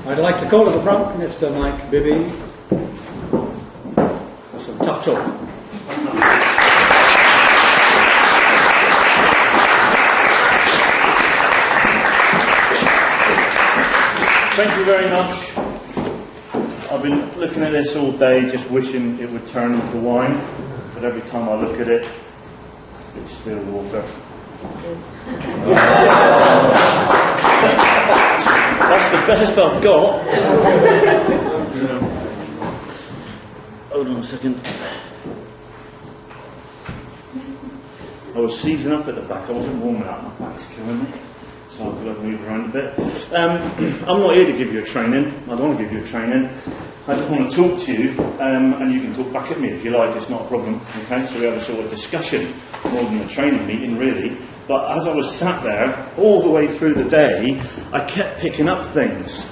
I'd like to call to the front Mr. Mike Bibby for some tough talk. Thank you very much. I've been looking at this all day, just wishing it would turn into wine, but every time I look at it, it's still water. That's the best I've got. Hold on a second. I was seizing up at the back. I wasn't warming up. My back's killing me. So I've got to move around a bit. I'm not here to give you a training. I don't want to give you a training. I just want to talk to you, and you can talk back at me if you like. It's not a problem. Okay? So we have a sort of discussion more than a training meeting, really. But as I was sat there all the way through the day, I kept picking up things.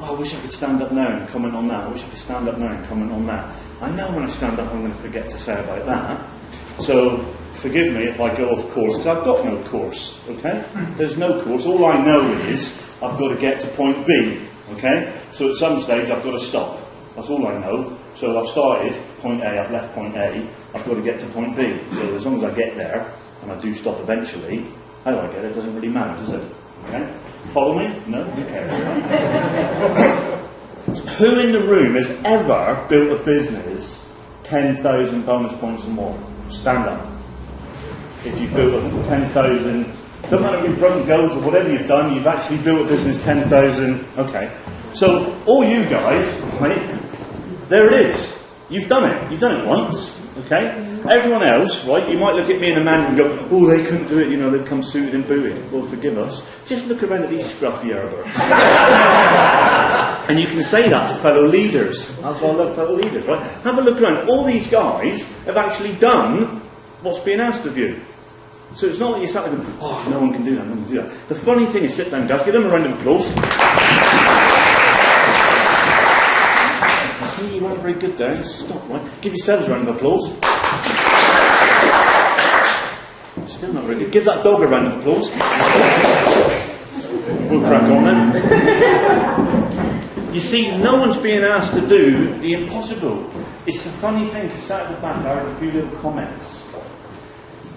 Oh, I wish I could stand up now and comment on that. I wish I could stand up now and comment on that. I know when I stand up I'm going to forget to say about that. So forgive me if I go off course, because I've got no course, okay? There's no course. All I know is I've got to get to point B, okay? So at some stage I've got to stop. That's all I know. So I've started point A, I've left point A, I've got to get to point B. So as long as I get there, and I do stop eventually, how I get it doesn't really matter, does it? Okay? Follow me? No? Who cares? Who in the room has ever built a business 10,000 bonus points or more? Stand up. If you've built a 10,000, doesn't matter if you've broken goals or whatever you've done, you've actually built a business 10,000. Okay. So, all you guys, right, there it is. You've done it. You've done it once. Okay? Everyone else, right, you might look at me and a man and go, oh, they couldn't do it, you know, they've come suited and booted. Well, forgive us. Just look around at these scruffy Herberts. And you can say that to fellow leaders. That's why I love fellow leaders, right? Have a look around. All these guys have actually done what's being asked of you. So it's not like you're sat there going, oh, no one can do that, no one can do that. The funny thing is, sit down, guys, give them a round of applause. See, you weren't very good there. Stop, right? Give yourselves a round of applause. Still not very good. Give that dog a round of applause. We'll crack on then. You see, no one's being asked to do the impossible. It's a funny thing, because sat at the back, I heard a few little comments.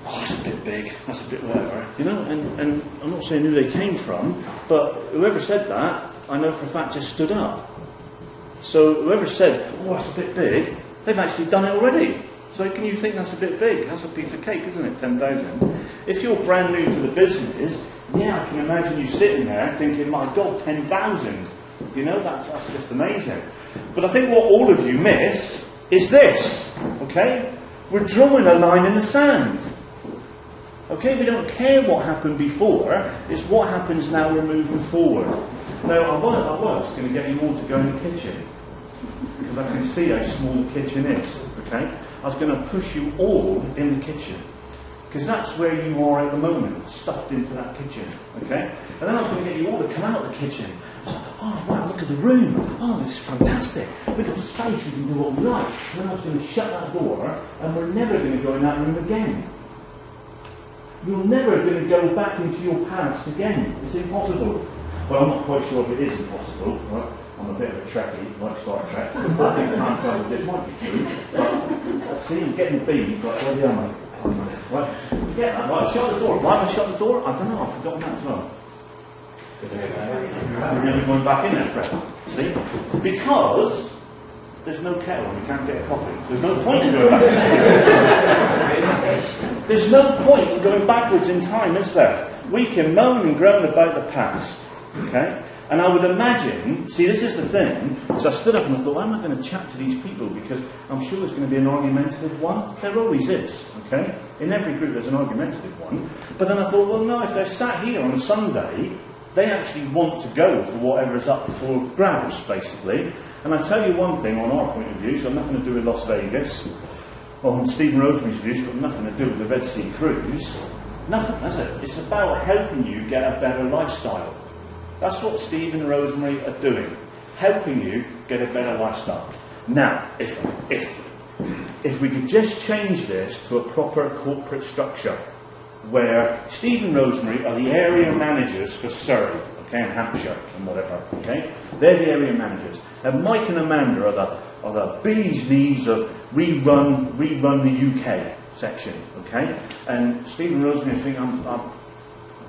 Oh, that's a bit big, that's a bit whatever, you know, and I'm not saying who they came from, but whoever said that, I know for a fact just stood up. So whoever said, oh, that's a bit big, they've actually done it already. So can you think that's a bit big? That's a piece of cake, isn't it, 10,000? If you're brand new to the business, yeah, I can imagine you sitting there thinking, my God, 10,000. You know, that's just amazing. But I think what all of you miss is this, okay? We're drawing a line in the sand. Okay, we don't care what happened before, it's what happens now we're moving forward. Now, I was going to get you all to go in the kitchen, because I can see how small the kitchen is, okay? I was going to push you all in the kitchen, because that's where you are at the moment, stuffed into that kitchen, okay? And then I was going to get you all to come out of the kitchen. I was like, oh, wow, look at the room. Oh, this is fantastic. We've got the space, we can do what we like. And then I was going to shut that door, and we're never going to go in that room again. You're never going to go back into your past again. It's impossible. Well, I'm not quite sure if it is impossible. Right? I'm a bit of a Trekkie, like Star Trek. I think time travel this might be true. But see, I'm getting beat. Right, where am I? Right, forget that. Right, shut the door. Why have I shut the door? I don't know. I've forgotten that as well. We're never going back in there, Fred. See? Because there's no kettle and we can't get a coffee. There's no point in going back. There's no point in going backwards in time, is there? We can moan and groan about the past, okay? And I would imagine, see, this is the thing, because I stood up and I thought, I'm not going to chat to these people because I'm sure there's going to be an argumentative one. There always is, okay? In every group there's an argumentative one. But then I thought, well, no, if they're sat here on a Sunday, they actually want to go for whatever's up for grabs, basically. And I tell you one thing on our point of view, it's got nothing to do with Las Vegas, on Stephen Rosemary's view, it's got nothing to do with the Red Sea Cruise. Nothing, has it? It's about helping you get a better lifestyle. That's what Stephen and Rosemary are doing. Helping you get a better lifestyle. Now, if we could just change this to a proper corporate structure, where Steve and Rosemary are the area managers for Surrey, okay, and Hampshire and whatever, okay? They're the area managers. And Mike and Amanda are the bee's knees of rerun the UK section, okay? And Stephen Rosemary, I think I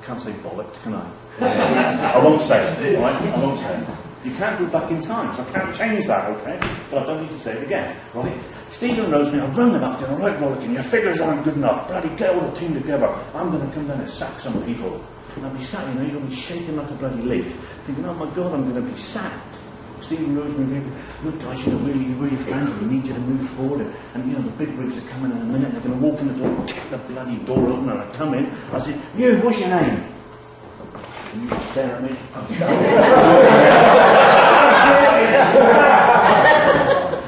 can't say bollocked, can I? I won't say it, right? I won't say it. You can't go back in time, so I can't change that, okay? But I don't need to say it again, right? Stephen and Rosemary, I rung them up, going, all right, Rollickin, your figures aren't good enough. Bloody get all the team together. I'm going to come down and sack some people. And I'll be sat, you know, you're going to be shaking like a bloody leaf, thinking, oh my God, I'm going to be sacked. Stephen Rosemary, look guys, you know, we're your friends, we need you to move forward. And you know, the big wigs are coming in a minute, they're going to walk in the door, kick the bloody door open, and I come in, I say, you, what's your name? And you just stare at me.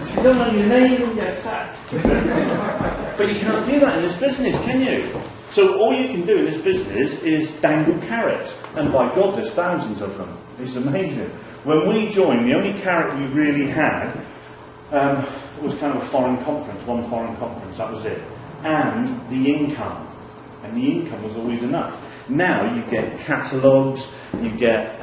If you don't know your name, you get sacked. But you can't do that in this business, can you? So all you can do in this business is dangle carrots. And by God, there's thousands of them. It's amazing. When we joined, the only carrot we really had was kind of a foreign conference, one foreign conference, that was it. And the income. And the income was always enough. Now you get catalogues, you get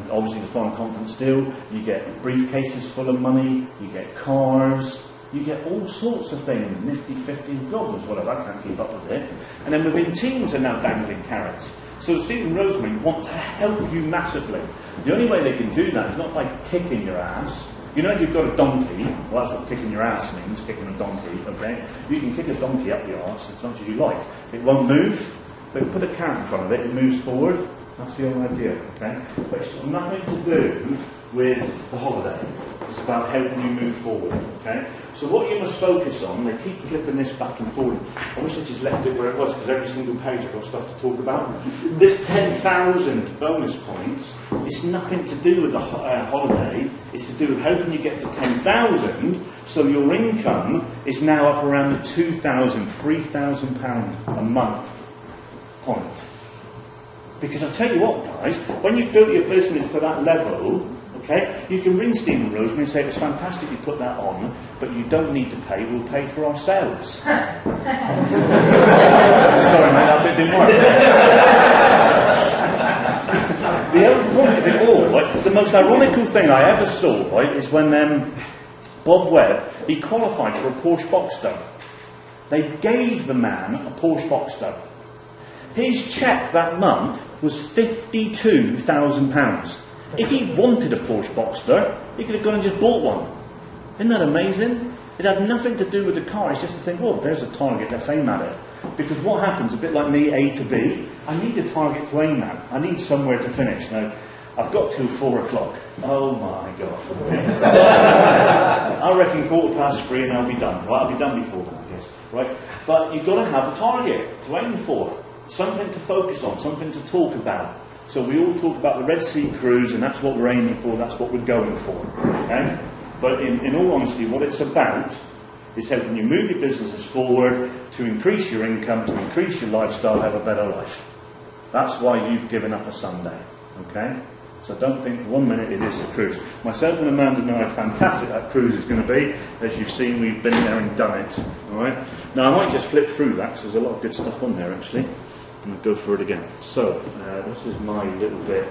obviously the foreign conference deal, you get briefcases full of money, you get cars, you get all sorts of things, nifty, 50 dollars, whatever, I can't keep up with it. And then within teams are now dangling carrots. So Stephen Rosemary want to help you massively. The only way they can do that is not by kicking your ass. You know, if you've got a donkey, well, that's what kicking your ass means, kicking a donkey, okay? You can kick a donkey up the arse as much as you like. It won't move, but put a carrot in front of it, it moves forward. That's the only idea, okay? But it's got nothing to do with the holiday. It's about helping you move forward, okay? So what you must focus on, they keep flipping this back and forward. I wish I just left it where it was, because every single page I've got stuff to talk about. This 10,000 bonus points, it's nothing to do with the holiday. It's to do with helping you get to 10,000, so your income is now up around the £2,000, £3,000 a month point. Because I tell you what, guys, when you've built your business to that level, okay, you can ring Stephen Rosemary and say, it was fantastic you put that on, but you don't need to pay, we'll pay for ourselves. Sorry, mate, that bit didn't work. The other point of it all, right, the most ironical thing I ever saw, right, is when Bob Webb, he qualified for a Porsche Boxster. They gave the man a Porsche Boxster. His cheque that month was £52,000. If he wanted a Porsche Boxster, he could have gone and just bought one. Isn't that amazing? It had nothing to do with the car. It's just to think, well, there's a target, let's aim at it. Because what happens, a bit like me, A to B, I need a target to aim at. I need somewhere to finish. Now, I've got till 4 o'clock. Oh my God. I reckon 3:15 and I'll be done. Right, I'll be done before that, I guess. Right? But you've got to have a target to aim for. Something to focus on, something to talk about. So we all talk about the Red Sea cruise, and that's what we're aiming for, that's what we're going for. Okay? But in all honesty, what it's about is helping you move your businesses forward, to increase your income, to increase your lifestyle, have a better life. That's why you've given up a Sunday. Okay? So don't think for 1 minute it is the cruise. Myself and Amanda know how fantastic that cruise is going to be. As you've seen, we've been there and done it. Alright? Now I might just flip through that, because there's a lot of good stuff on there actually. I'm going to go for it again. So, this is my little bit.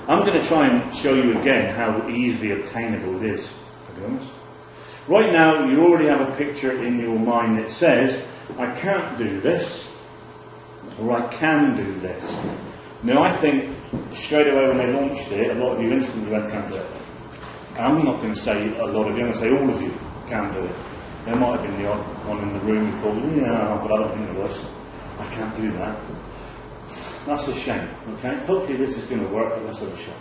I'm going to try and show you again how easily obtainable it is, to be honest. Right now, you already have a picture in your mind that says, I can't do this, or I can do this. Now, I think, straight away when they launched it, a lot of you instantly went, can't do it. I'm not going to say a lot of you, I'm going to say all of you can do it. There might have been the odd one in the room who thought, yeah, but I don't think it was. I can't do that. That's a shame, okay? Hopefully this is going to work, but let's have a shot.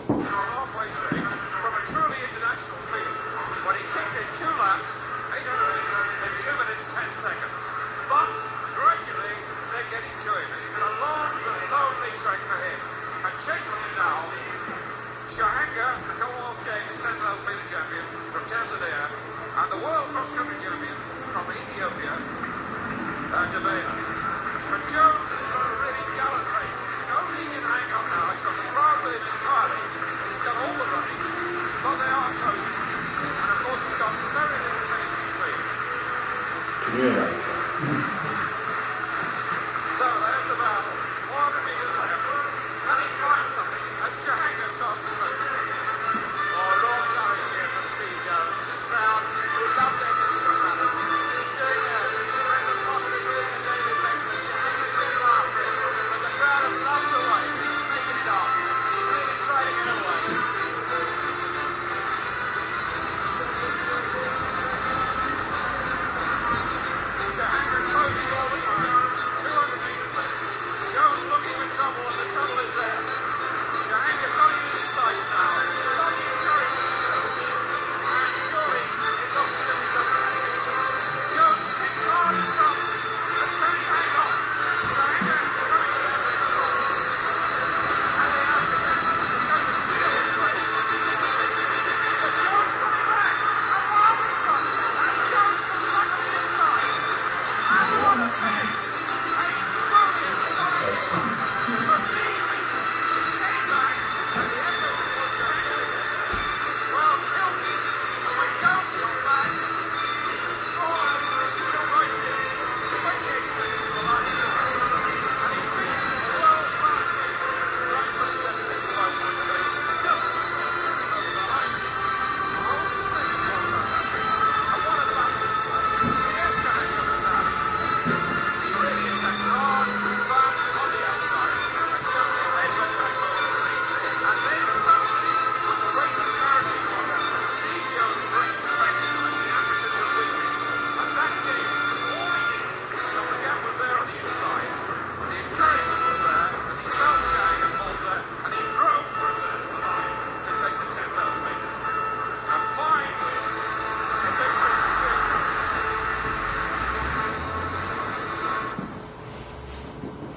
Halfway through, from a truly international field, when he kicked in 2 laps, 800 in 2 minutes 10 seconds. But gradually, they're getting to him. It's been a long and lonely trek for him. And chasing him now, Shahanga, the Commonwealth Games 10,000 metre champion from Tanzania, and the World Cross Country champion from Ethiopia, Devena. But Jones has got a really gallant race. Only he can hang on now. He's got the crowd with him entirely. He's done all the running, but they are close. And of course, he's got very little pace between. Can you hear that? So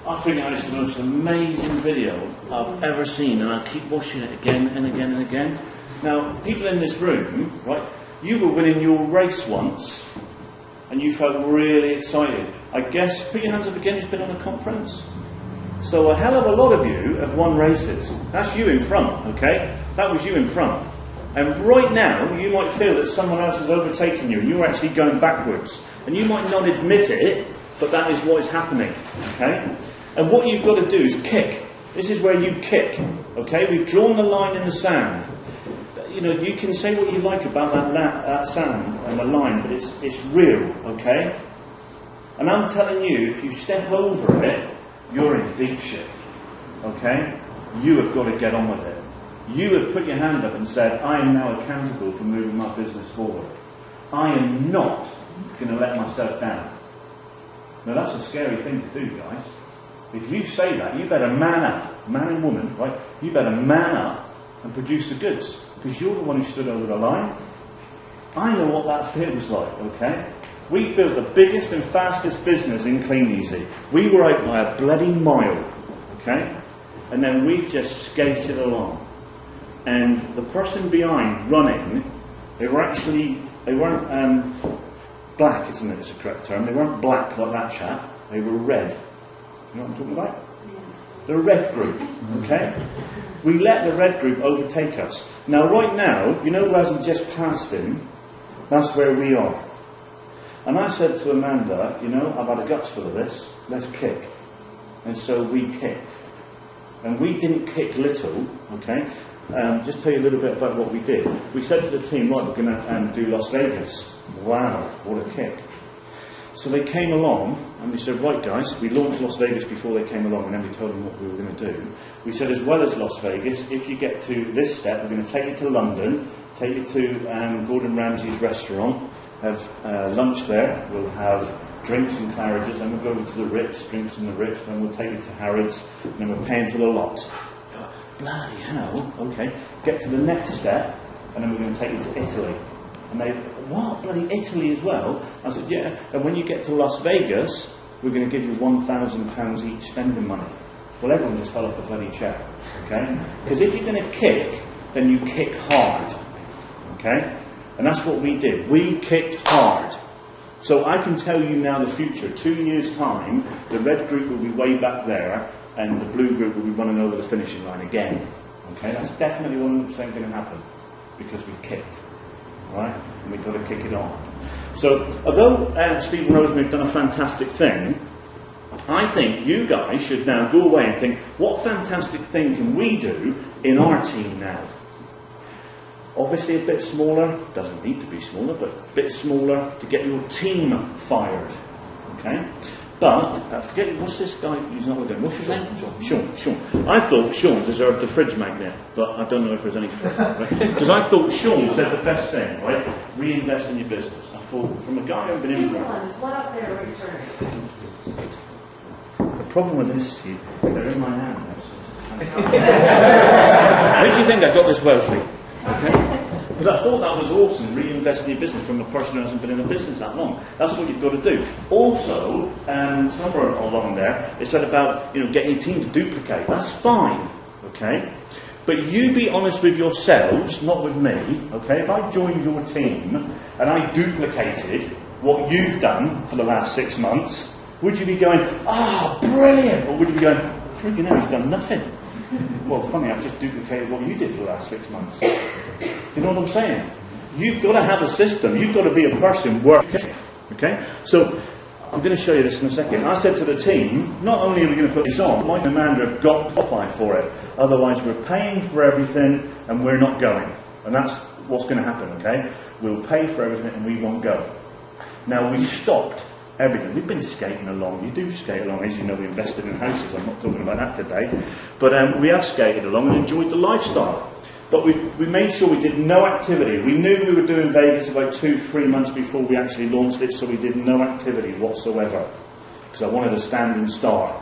I think that is the most amazing video I've ever seen, and I keep watching it again and again and again. Now, people in this room, right, you were winning your race once, and you felt really excited. I guess, put your hands up again, who's been on a conference? So a hell of a lot of you have won races. That's you in front, okay? That was you in front. And right now, you might feel that someone else has overtaken you, and you're actually going backwards. And you might not admit it, but that is what is happening, okay? And what you've got to do is kick. This is where you kick, okay? We've drawn the line in the sand. You know, you can say what you like about that sand and the line, but it's real, okay? And I'm telling you, if you step over it, you're in deep shit, okay? You have got to get on with it. You have put your hand up and said, I am now accountable for moving my business forward. I am not going to let myself down. Now that's a scary thing to do, guys. If you say that, you better man up, man and woman, right? You better man up and produce the goods, because you're the one who stood over the line. I know what that feels like, okay? We built the biggest and fastest business in Clean Easy. We were out by a bloody mile, okay? And then we've just skated along. And the person behind running, they weren't black, isn't it? It's a correct term. They weren't black like that chap. They were red. You know what I'm talking about? The red group, okay? We let the red group overtake us. Now, right now, you know who hasn't just passed him? That's where we are. And I said to Amanda, you know, I've had a guts full of this. Let's kick. And so we kicked. And we didn't kick little, okay? Just tell you a little bit about what we did. We said to the team, right, we're going to do Las Vegas. Wow, what a kick. So they came along and we said, right guys, we launched Las Vegas before they came along, and then we told them what we were going to do. We said, as well as Las Vegas, if you get to this step, we're going to take you to London, take you to Gordon Ramsay's restaurant, have lunch there, we'll have drinks and Claridge's, then we'll go over to the Ritz, drinks in the Ritz, then we'll take you to Harrods, and then we're paying for the lot. Bloody hell, okay. Get to the next step, and then we're going to take you to Italy. And they, what, bloody Italy as well? I said, yeah, and when you get to Las Vegas, we're going to give you £1,000 each spending money. Well, everyone just fell off the bloody chair, okay? Because if you're going to kick, then you kick hard, okay? And that's what we did. We kicked hard. So I can tell you now the future. 2 years' time, the red group will be way back there, and the blue group will be running over the finishing line again. Okay, that's definitely 100% going to happen, because we've kicked, right? And we've got to kick it on. So, although Steve and Rosemary have done a fantastic thing, I think you guys should now go away and think, what fantastic thing can we do in our team now? Obviously a bit smaller, doesn't need to be smaller, but a bit smaller to get your team fired, okay? But, forget, what's this guy, he's not again, what's his name? Sean. I thought Sean deserved a fridge magnet, but I don't know if there's any fridge, right? Because I thought Sean said the best thing, right? Reinvest in your business. I thought, from a guy who'd been in for it. There's one up there, return. The problem with this, they're in my hand. How do you think I got this wealthy? Okay? But I thought that was awesome, reinvest in your business from a person who hasn't been in a business that long. That's what you've got to do. Also, somewhere along there, it said about getting your team to duplicate. That's fine, okay? But you be honest with yourselves, not with me, okay? If I joined your team and I duplicated what you've done for the last 6 months, would you be going, brilliant? Or would you be going, freaking hell, he's done nothing? Well, funny, I've just duplicated what you did for the last 6 months. You know what I'm saying? You've got to have a system. You've got to be a person working. Okay? So, I'm going to show you this in a second. I said to the team, not only are we going to put this on, Mike and Amanda have got to qualify for it. Otherwise, we're paying for everything and we're not going. And that's what's going to happen, okay? We'll pay for everything and we won't go. Now, we stopped everything. We've been skating along. You do skate along. As you know, we invested in houses. I'm not talking about that today. But we have skated along and enjoyed the lifestyle. But we made sure we did no activity. We knew we were doing Vegas about 2-3 months before we actually launched it, so we did no activity whatsoever. Because I wanted a standing start.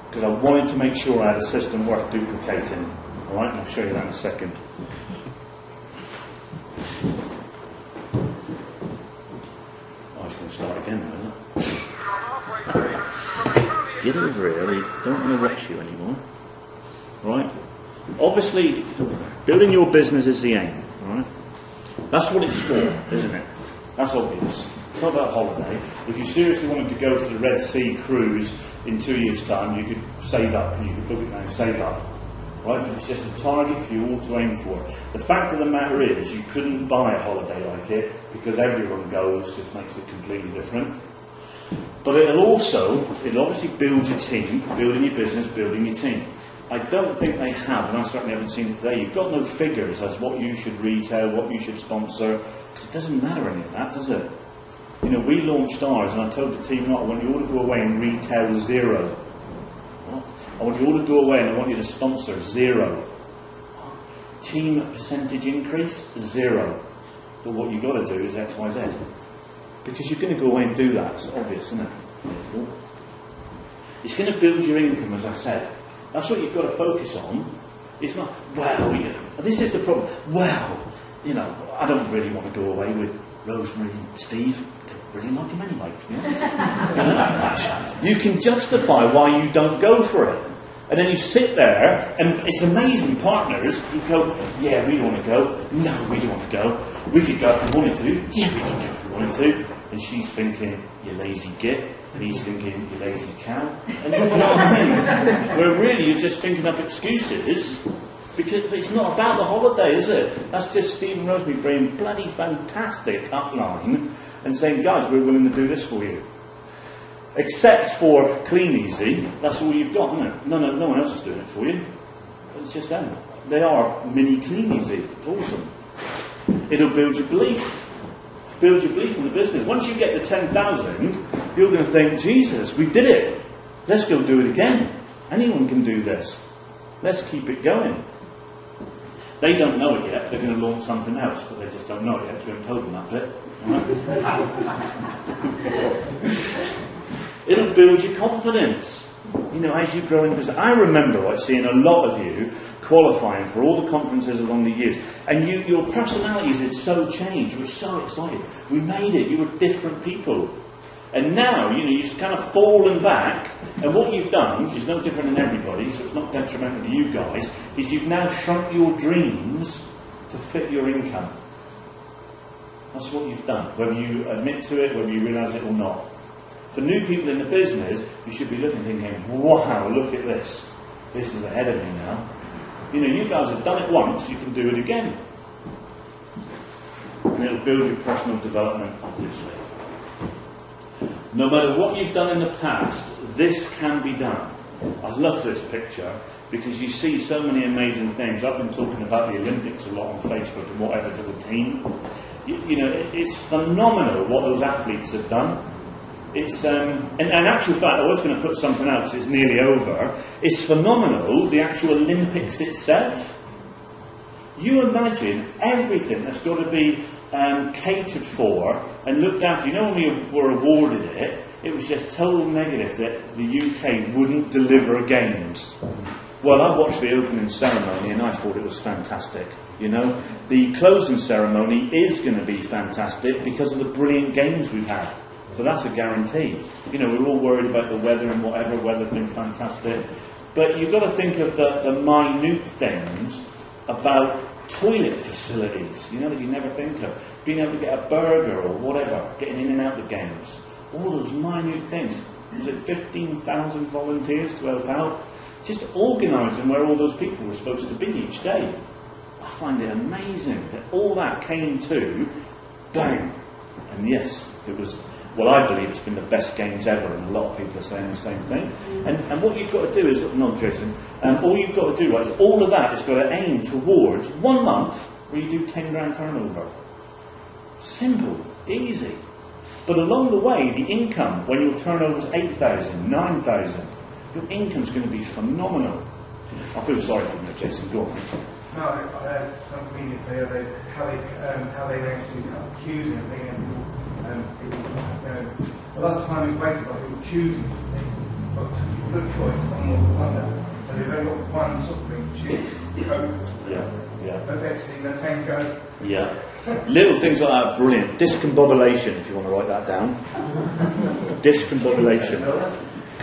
Because I wanted to make sure I had a system worth duplicating. Alright, I'll show you that in a second. I was going to start again, wasn't it? get over here, they don't want to watch you anymore. Right? Obviously, building your business is the aim. Right? That's what it's for, isn't it? That's obvious. It's not about holiday. If you seriously wanted to go to the Red Sea cruise in 2 years' time, you could save up, and you could book it now and save up. Right? But it's just a target for you all to aim for. The fact of the matter is, you couldn't buy a holiday like it, because everyone goes, just makes it completely different. But it'll obviously build your team, building your business, building your team. I don't think they have, and I certainly haven't seen it today. You've got no figures as what you should retail, what you should sponsor, because it doesn't matter any of that, does it? You know, we launched ours, and I told the team, I want you all to go away and retail 0. I want you all to go away and I want you to sponsor 0. Team percentage increase 0. But what you've got to do is X, Y, Z. Because you're going to go away and do that. It's obvious, isn't it? It's going to build your income, as I said. That's what you've got to focus on. It's not, well, you know, this is the problem. Well, you know, I don't really want to go away with Rosemary and Steve. I don't really like him anyway, to be honest. You can justify why you don't go for it. And then you sit there, and it's amazing, partners, you go, yeah, we want to go. No, we don't want to go. We could go if we wanted to. Yeah, we could go if we wanted to. And she's thinking, you lazy git. And he's thinking, you lazy cow. And you know what I mean? Where really you're just thinking up excuses, because it's not about the holiday, is it? That's just Stephen Rosemary bringing bloody fantastic upline and saying, guys, we're willing to do this for you. Except for Clean Easy, that's all you've got, isn't it? No one else is doing it for you. It's just them. They are mini Clean Easy. It's awesome. It'll build your belief. Build your belief in the business. Once you get to 10,000, you're going to think, Jesus, we did it. Let's go do it again. Anyone can do this. Let's keep it going. They don't know it yet. They're going to launch something else, but they just don't know it yet. So we haven't told them that bit. Right? It'll build your confidence. You know, as you grow in business. I remember seeing a lot of you qualifying for all the conferences along the years. And your personalities had so changed. You were so excited. We made it. You were different people. And now, you know, you've kind of fallen back. And what you've done is no different than everybody, so it's not detrimental to you guys, is you've now shrunk your dreams to fit your income. That's what you've done. Whether you admit to it, whether you realise it or not. For new people in the business, you should be looking thinking, wow, look at this. This is ahead of me now. You know, you guys have done it once, you can do it again. And it'll build your personal development, obviously. No matter what you've done in the past, this can be done. I love this picture because you see so many amazing things. I've been talking about the Olympics a lot on Facebook and whatever to the team. You know, it's phenomenal what those athletes have done. It's in actual fact, I was going to put something out because it's nearly over. It's phenomenal, the actual Olympics itself. You imagine everything that's got to be catered for and looked after. You know, when we were awarded it, it was just total negative that the UK wouldn't deliver games. Well, I watched the opening ceremony and I thought it was fantastic. You know, the closing ceremony is going to be fantastic because of the brilliant games we've had. So that's a guarantee. You know, we're all worried about the weather and whatever. Weather's been fantastic. But you've got to think of the minute things about toilet facilities, you know, that you never think of. Being able to get a burger or whatever, getting in and out of the games. All those minute things. Was it 15,000 volunteers to help out? Just organising where all those people were supposed to be each day. I find it amazing that all that came to, bang. And yes, it was... Well, I believe it's been the best games ever, and a lot of people are saying the same thing. And what you've got to do is, no, Jason, all you've got to do, right, is all of that has got to aim towards 1 month where you do 10 grand turnover. Simple, easy. But along the way, the income, when your turnover is 8,000, 9,000, your income's going to be phenomenal. I feel sorry for you, Jason. Go on. No, I heard some comedians say how they actually cut queues and everything. A lot of time is wasted by people choosing things, but good choice, someone will wonder. So they've only got one sort of thing to choose. Coke, a Pepsi, a Tango. Yeah. Little things like that are brilliant. Discombobulation, if you want to write that down. Discombobulation.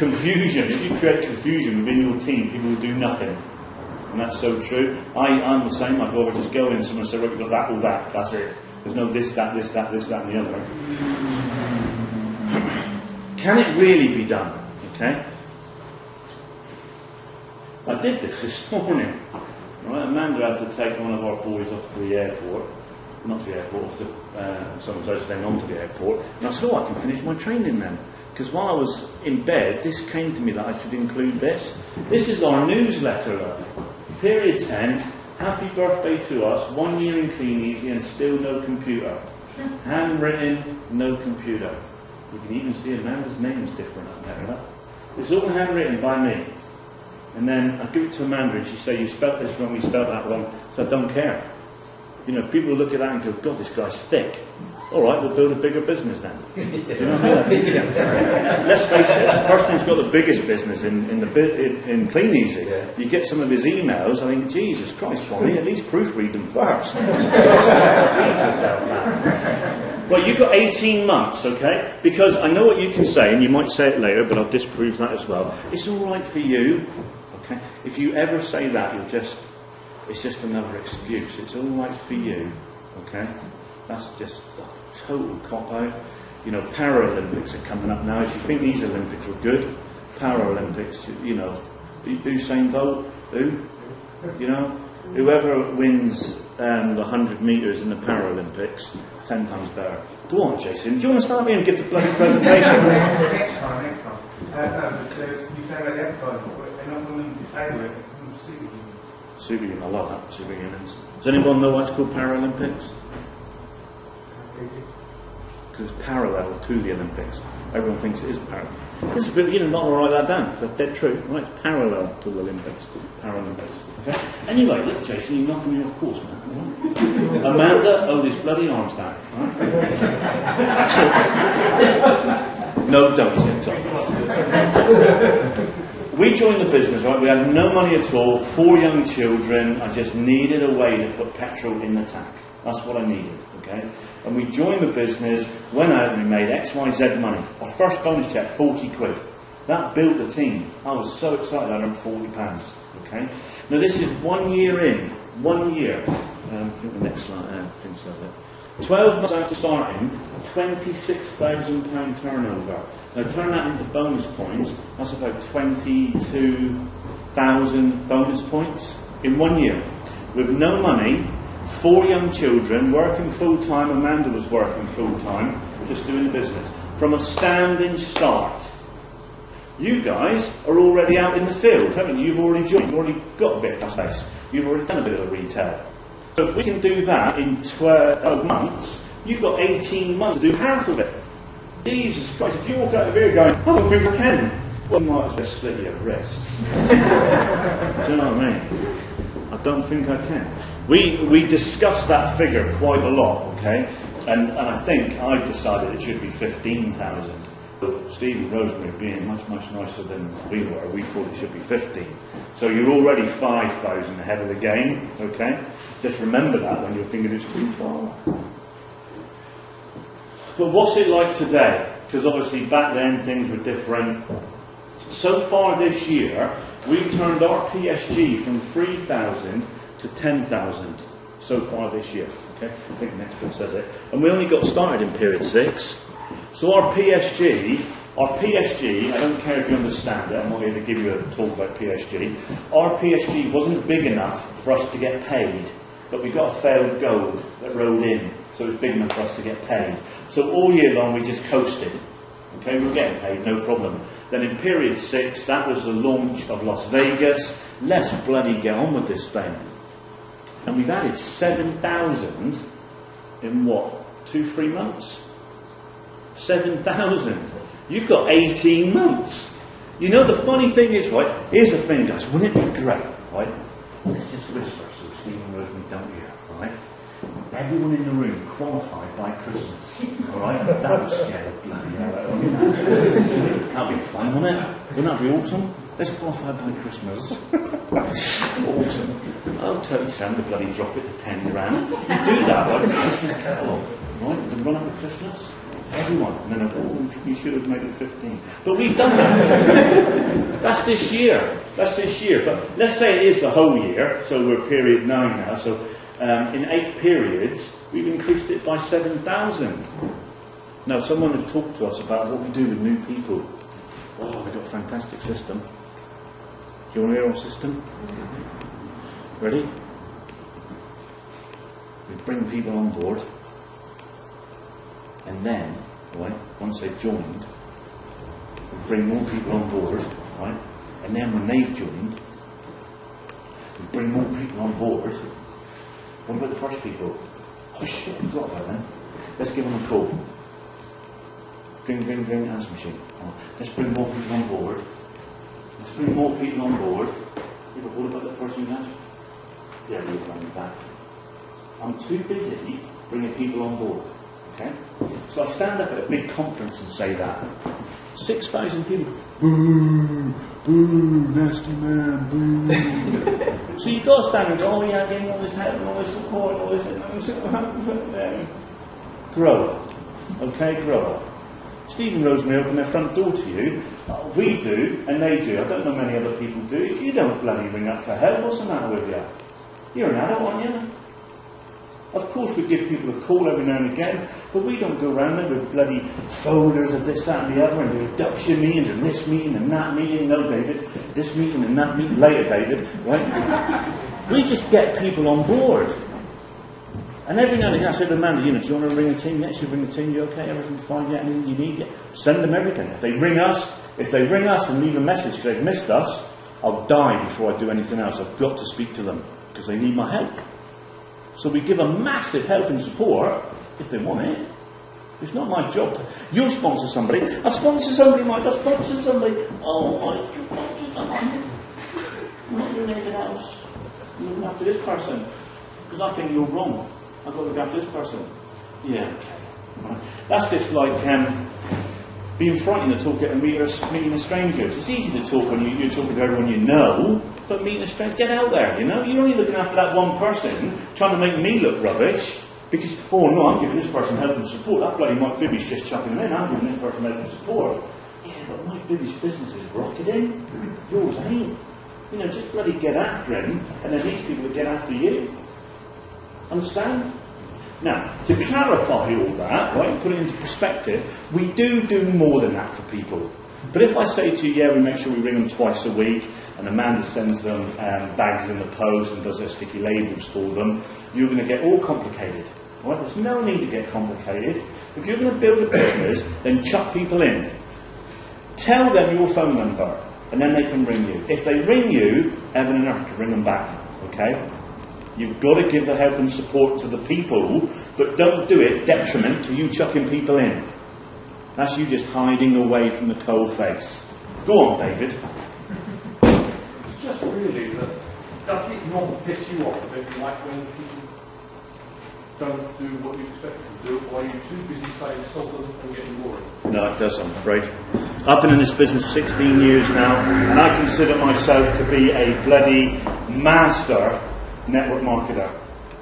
confusion. If you create confusion within your team, people will do nothing. And that's so true. I'm the same. I'd rather just go in and someone say, right, we've got that, all that, that's it. There's no this, that, this, that, this, that, and the other. Can it really be done? Okay? I did this morning. Right? Amanda had to take one of our boys off to the airport. Not to the airport, to someone's house, then on to the airport. And I said, oh, I can finish my training then. Because while I was in bed, this came to me that I should include this. This is our newsletter, love. Period 10, happy birthday to us, 1 year in Clean Easy and still no computer. Handwritten, no computer. You can even see Amanda's name is different up there, right? It's all handwritten by me. And then I give it to Amanda and she says, you spelt this wrong, you spelt that wrong. So I don't care. You know, if people look at that and go, God, this guy's thick. All right, we'll build a bigger business then. You know what I mean? Let's face it, the person who's got the biggest business in Clean Easy, you get some of his emails, I think, Jesus Christ, Bonnie, at least proofread them first. Well, you've got 18 months, okay? Because I know what you can say, and you might say it later, but I'll disprove that as well. It's all right for you, okay? If you ever say that, it's just another excuse. It's all right for you, okay? That's just a total cop-out. You know, Paralympics are coming up now. If you think these Olympics were good, Paralympics, you know, Usain Bolt, who? You know, whoever wins the 100 metres in the Paralympics, 10 times better. Go on, Jason. Do you want to start me and give the bloody presentation? Next time. No, but you say about the advertising, but they're not going to disable it. Superhuman, I love that, superhumans. Does anyone know why it's called Paralympics? Because it's parallel to the Olympics. Everyone thinks it is parallel. This is a bit, you know, not to write that down. That's dead true. Right, it's parallel to the Olympics. Paralympics. Okay? Anyway, look, Jason, you're knocking me off course, man. Right? Amanda, hold his bloody arms down. Right? No, don't. We joined the business, right? We had no money at all, 4 young children. I just needed a way to put petrol in the tank. That's what I needed, okay? And we joined the business, went out and we made XYZ money. Our first bonus check, 40 quid. That built the team. I was so excited I earned £40, okay? Now this is 1 year in. 1 year. I think the next slide, I think says it. 12 months after starting, £26,000 turnover. Now turn that into bonus points, that's about 22,000 bonus points in 1 year. With no money, 4 young children, working full-time. Amanda was working full-time, just doing the business. From a standing start. You guys are already out in the field, haven't you? You've already joined, you've already got a bit of space. You've already done a bit of retail. So if we can do that in 12 months, you've got 18 months to do half of it. Jesus Christ, if you walk out of here going, I don't think I can, well, you might as well split your wrists. Do you know what I mean? I don't think I can. We discussed that figure quite a lot, okay? And I think I've decided it should be 15,000. Steve and Rosemary being much, much nicer than we were, we thought it should be 15. So you're already 5,000 ahead of the game, okay? Just remember that when you're thinking it's too far. But what's it like today? Because obviously back then things were different. So far this year, we've turned our PSG from 3,000 to 10,000 so far this year. Okay, I think the next bit says it. And we only got started in period 6. So our PSG, I don't care if you understand it, I'm not here to give you a talk about PSG. Our PSG wasn't big enough for us to get paid, but we got a failed gold that rolled in, so it was big enough for us to get paid. So all year long we just coasted. Okay, we were getting paid, no problem. Then in period 6, that was the launch of Las Vegas. Let's bloody get on with this thing. And we've added 7,000 in what, 2-3 months? 7,000. You've got 18 months. You know, the funny thing is, right, here's the thing, guys, wouldn't it be great, right? Let's just whisper so Steve and Rosemary don't hear, right? Everyone in the room qualified by Christmas, alright? That would scare the bloody hell out of me. That'd be fun, wouldn't it? Wouldn't that be awesome? Let's qualify by Christmas. Awesome. I'll tell you, Sam, to bloody drop it to 10 grand. You do that, right? Christmas catalogue, right? The run up to Christmas. Everyone. And then I thought, oh, you should have made it 15. But we've done that. That's this year. That's this year. But let's say it is the whole year, so we're period 9 now. So in 8 periods, we've increased it by 7,000. Now, someone has talked to us about what we do with new people. Oh, we've got a fantastic system. Do you want to hear our system? Ready? We bring people on board, and then, right, once they've joined, we bring more people on board, right, and then when they've joined, we bring more people on board. What about the first people? Oh shit, I forgot about them. Let's give them a call. Ring, ring, ring, answer machine. Oh, let's bring more people on board. Let's bring more people on board. Yeah, but what about the person you had? Yeah, we'll bring them back. I'm too busy bringing people on board. Okay? So I stand up at a big conference and say that. 6,000 people. Boo! Boo! Nasty man! Boo! So you've got to stand and go, oh yeah, getting all this help and all this support and all this. Grow up. Okay? Grow up. Steve and Rosemary open their front door to you. We do, and they do. I don't know many other people do. If you don't bloody ring up for help, what's the matter with you? You're an adult, aren't you? Of course we give people a call every now and again, but we don't go around there with bloody folders of this, that and the other, and do induction meetings and this meeting and that meeting. No, David, this meeting and that meeting later, David, right? We just get people on board. And every now and again I say to Amanda, do you want to ring a team? Yes, you ring a team, you okay, everything's fine, yeah, anything you need, yeah. Send them everything. If they ring us and leave a message because they've missed us, I'll die before I do anything else. I've got to speak to them because they need my help. So we give a massive help and support if they want it. It's not my job to... You sponsor somebody. I've sponsored somebody, Mike. I've sponsored somebody. Oh, Mike, you've sponsored someone. I'm not doing anything else. I'm looking after this person. Because I think you're wrong. I've got to look after this person. Yeah, okay. Right. That's just like being frightened to talk at a meeting of strangers. It's easy to talk when you're talking to everyone you know, but meeting a stranger, get out there, you know. You're only looking after that one person, trying to make me look rubbish, because, oh no, I'm giving this person help and support. That bloody Mike Bibby's just chucking them in. I'm giving this person help and support. Yeah, but Mike Bibby's business is rocketing. Yours ain't. You know, just bloody get after him, and then these people will get after you. Understand? Now, to clarify all that, right, and put it into perspective, we do more than that for people. But if I say to you, yeah, we make sure we ring them twice a week, and Amanda sends them bags in the post and does their sticky labels for them, you're going to get all complicated. Right? There's no need to get complicated. If you're going to build a business, then chuck people in. Tell them your phone number, and then they can ring you. If they ring you, heaven and earth to ring them back. Okay? You've got to give the help and support to the people, but don't do it detriment to you chucking people in. That's you just hiding away from the cold face. Go on, David. It's just really that, does it not piss you off a bit like when people don't do what you expect them to do, or are you too busy saying stop them and getting boring? No, it does, I'm afraid. I've been in this business 16 years now, and I consider myself to be a bloody master network marketer,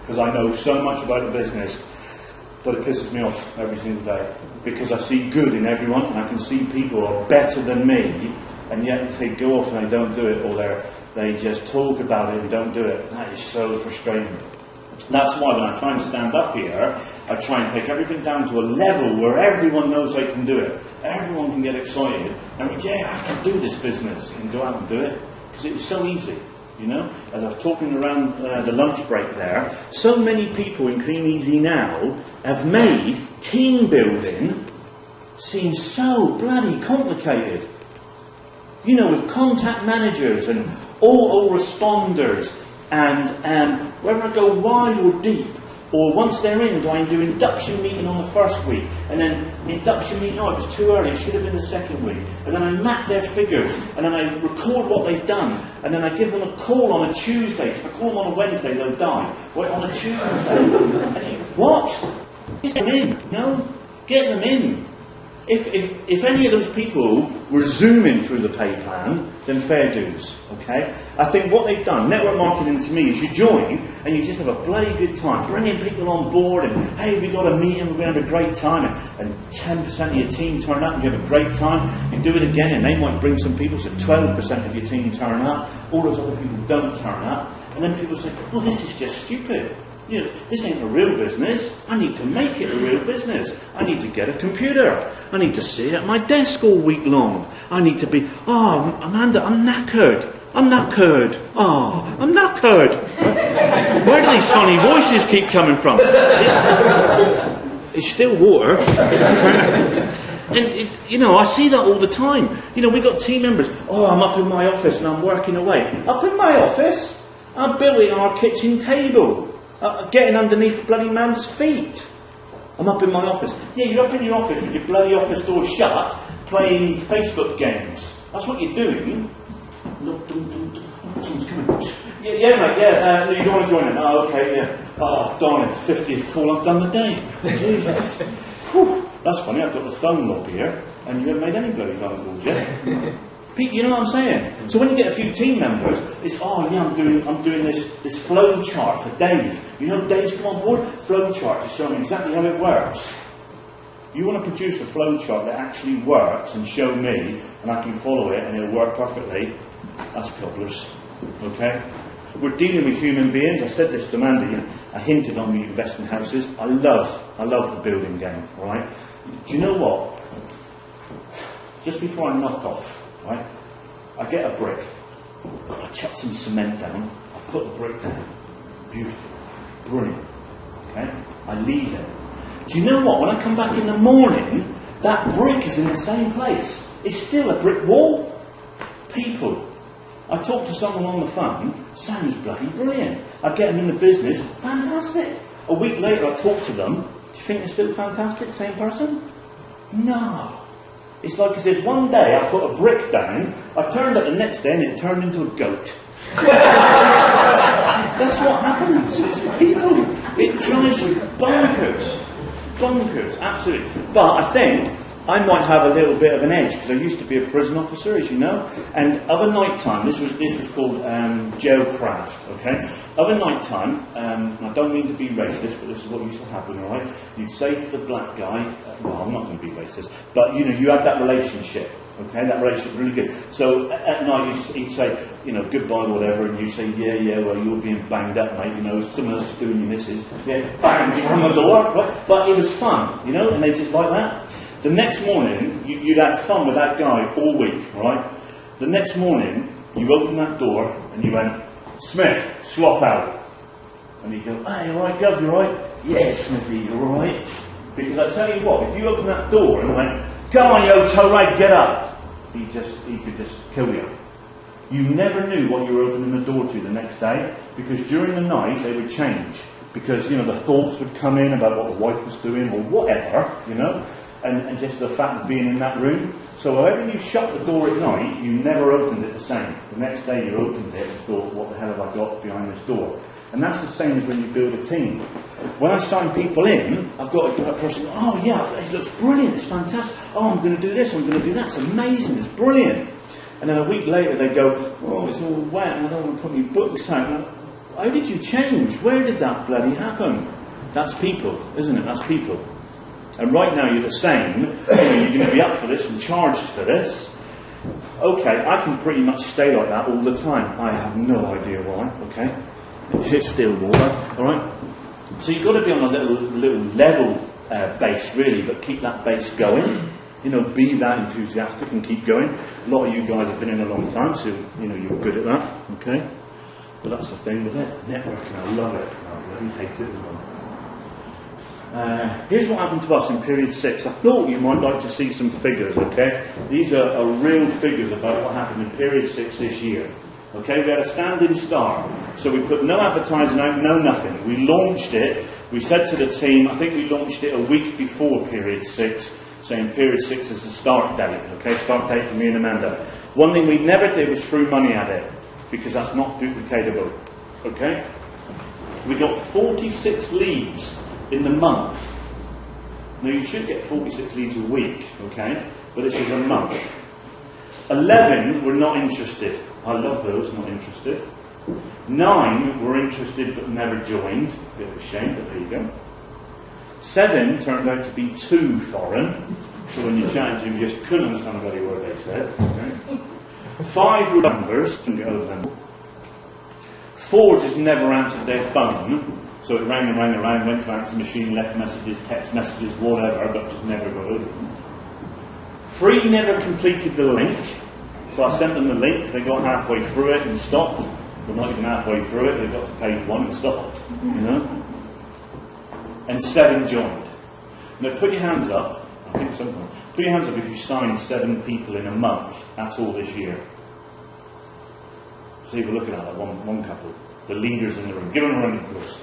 because I know so much about the business, but it pisses me off every single day, because I see good in everyone, and I can see people are better than me, and yet they go off and they don't do it, or they just talk about it and don't do it. That is so frustrating. That's why when I try and stand up here, I try and take everything down to a level where everyone knows they can do it. Everyone can get excited and yeah, I can do this business, and go out and do it, because it's so easy. You know, as I was talking around the lunch break there, so many people in Clean Easy now have made team building seem so bloody complicated. You know, with contact managers and auto responders and whether I go wide or deep, or once they're in, do I do induction meeting on the first week, and then induction meeting, oh, it was too early, it should have been the second week, and then I map their figures, and then I record what they've done, and then I give them a call on a Tuesday. If I call them on a Wednesday, they'll die. Well, on a Tuesday, what? Get them in, you know? Get them in. If any of those people we're zooming through the pay plan, then fair dues, okay? I think what they've done, network marketing to me, is you join and you just have a bloody good time, bringing people on board and, hey, we got a meeting, we're going to have a great time, and 10% of your team turn up and you have a great time, you do it again and they might bring some people, so 12% of your team turn up, all those other people don't turn up, and then people say, well, this is just stupid. You know, this ain't a real business. I need to make it a real business. I need to get a computer. I need to sit at my desk all week long. I need to be, oh, Amanda, I'm knackered. I'm knackered. Oh, I'm knackered. Where do these funny voices keep coming from? It's still water. And, you know, I see that all the time. You know, we've got team members. Oh, I'm up in my office and I'm working away. Up in my office? I'm building our kitchen table. Getting underneath the bloody man's feet. I'm up in my office. Yeah, you're up in your office with your bloody office door shut, playing Facebook games. That's what you're doing. Someone's coming. Yeah, mate, yeah. No, you don't want to join in. Oh, okay, yeah. Oh, darn it, 50th call I've done the day. Jesus. Whew. That's funny, I've got the phone log here, and you haven't made any bloody phone calls yet. Pete, you know what I'm saying? So when you get a few team members, it's, oh yeah, I'm doing this flow chart for Dave. You know, Dave's come on board, flow chart to show me exactly how it works. You want to produce a flow chart that actually works and show me, and I can follow it and it'll work perfectly. That's cobblers, okay? We're dealing with human beings. I said this to Amanda, you know, I hinted on the investment houses. I love the building game, all right? Do you know what? Just before I knock off, right, I get a brick, I chuck some cement down, I put the brick down, beautiful, brilliant, okay, I leave it. Do you know what, when I come back in the morning, that brick is in the same place, it's still a brick wall. People, I talk to someone on the phone, sounds bloody brilliant, I get them in the business, fantastic. A week later I talk to them, do you think they're still fantastic, same person? No. It's like as if one day I put a brick down, I turned up the next day and it turned into a goat. That's what happens. It's people. It drives you bonkers. Bonkers, absolutely. But I think I might have a little bit of an edge because I used to be a prison officer, as you know. And of a night time, this was called jailcraft, okay? Of a night time, and I don't mean to be racist, but this is what used to happen, all right? You'd say to the black guy, well, I'm not going to be racist, but you know, you had that relationship, okay? That relationship really good. So at night he'd say, you know, goodbye, whatever, and you say, yeah, well, you're being banged up, mate, you know, someone else is doing your missus. Yeah, bang, from the door, right? But it was fun, you know, and they just like that. The next morning, you'd had fun with that guy all week, right? The next morning, you opened that door and you went, Smith, swap out. And he'd go, hey, all right, Gov, you all right? Yeah, Smithy, you all right? Because I tell you what, if you open that door and went, come on, yo, Torag, get up, he could just kill you. You never knew what you were opening the door to the next day, because during the night they would change. Because, you know, the thoughts would come in about what the wife was doing or whatever, you know, and just the fact of being in that room. So whenever you shut the door at night, you never opened it the same. The next day you opened it and thought, what the hell have I got behind this door? And that's the same as when you build a team. When I sign people in, I've got a person, oh yeah, it looks brilliant, it's fantastic. Oh, I'm going to do this, I'm going to do that, it's amazing, it's brilliant. And then a week later they go, oh, it's all wet and I don't want to put my books out. How did you change? Where did that bloody happen? That's people, isn't it? That's people. And right now you're the same. You're going to be up for this and charged for this. Okay, I can pretty much stay like that all the time. I have no idea why, okay? It's still water, alright? So you've got to be on a little level base, really, but keep that base going. You know, be that enthusiastic and keep going. A lot of you guys have been in a long time, so, you know, you're good at that, okay? But that's the thing with it. Networking, I love it. I really hate it as well. Here's what happened to us in period 6. I thought you might like to see some figures, okay? These are real figures about what happened in period 6 this year. Okay, we had a standing start. So we put no advertising out, no nothing. We launched it. We said to the team, I think we launched it a week before period 6, saying period 6 is the start date, okay? Start date for me and Amanda. One thing we never did was throw money at it, because that's not duplicatable, okay? We got 46 leads in the month. Now you should get 46 leads a week, okay? But this is a month. 11 were not interested. I love those, not interested. 9 were interested but never joined. Bit of a shame, but there you go. 7 turned out to be too foreign. So when you chatted to them, you just couldn't understand a bloody word they said. Okay? 5 were numbers, couldn't get over them. 4 just never answered their phone. So it rang and rang around, went to answer machine, left messages, text messages, whatever, but just never got over them. 3 never completed the link. So I sent them the link, they got halfway through it and stopped. But not even halfway through it, they got to page 1 and stopped. You know? And 7 joined. Now put your hands up, I think someone. Put your hands up if you signed 7 people in a month at all this year. See, we're looking at that one couple. The leaders in the room. Give them a round of applause.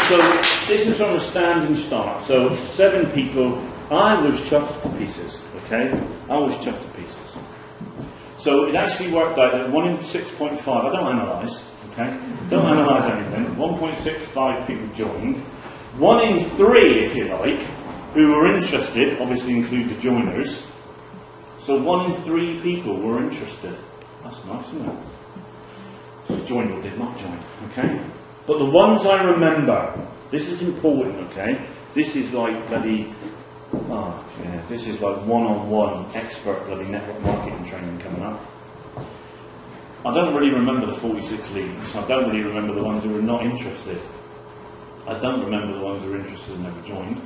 So this is from a standing start. So 7 people. I was chuffed to pieces. Okay, I was chuffed to pieces. So it actually worked out that 1 in 6.5. I don't analyse. Okay, don't analyse anything. 1.65 people joined. 1 in 3, if you like, who were interested. Obviously include the joiners. So 1 in 3 people were interested. That's nice, isn't it? Joined or did not join, okay? But the ones I remember, this is important, okay? This is like bloody, this is like one-on-one expert bloody network marketing training coming up. I don't really remember the 46 leads. I don't really remember the ones who were not interested. I don't remember the ones who were interested and never joined.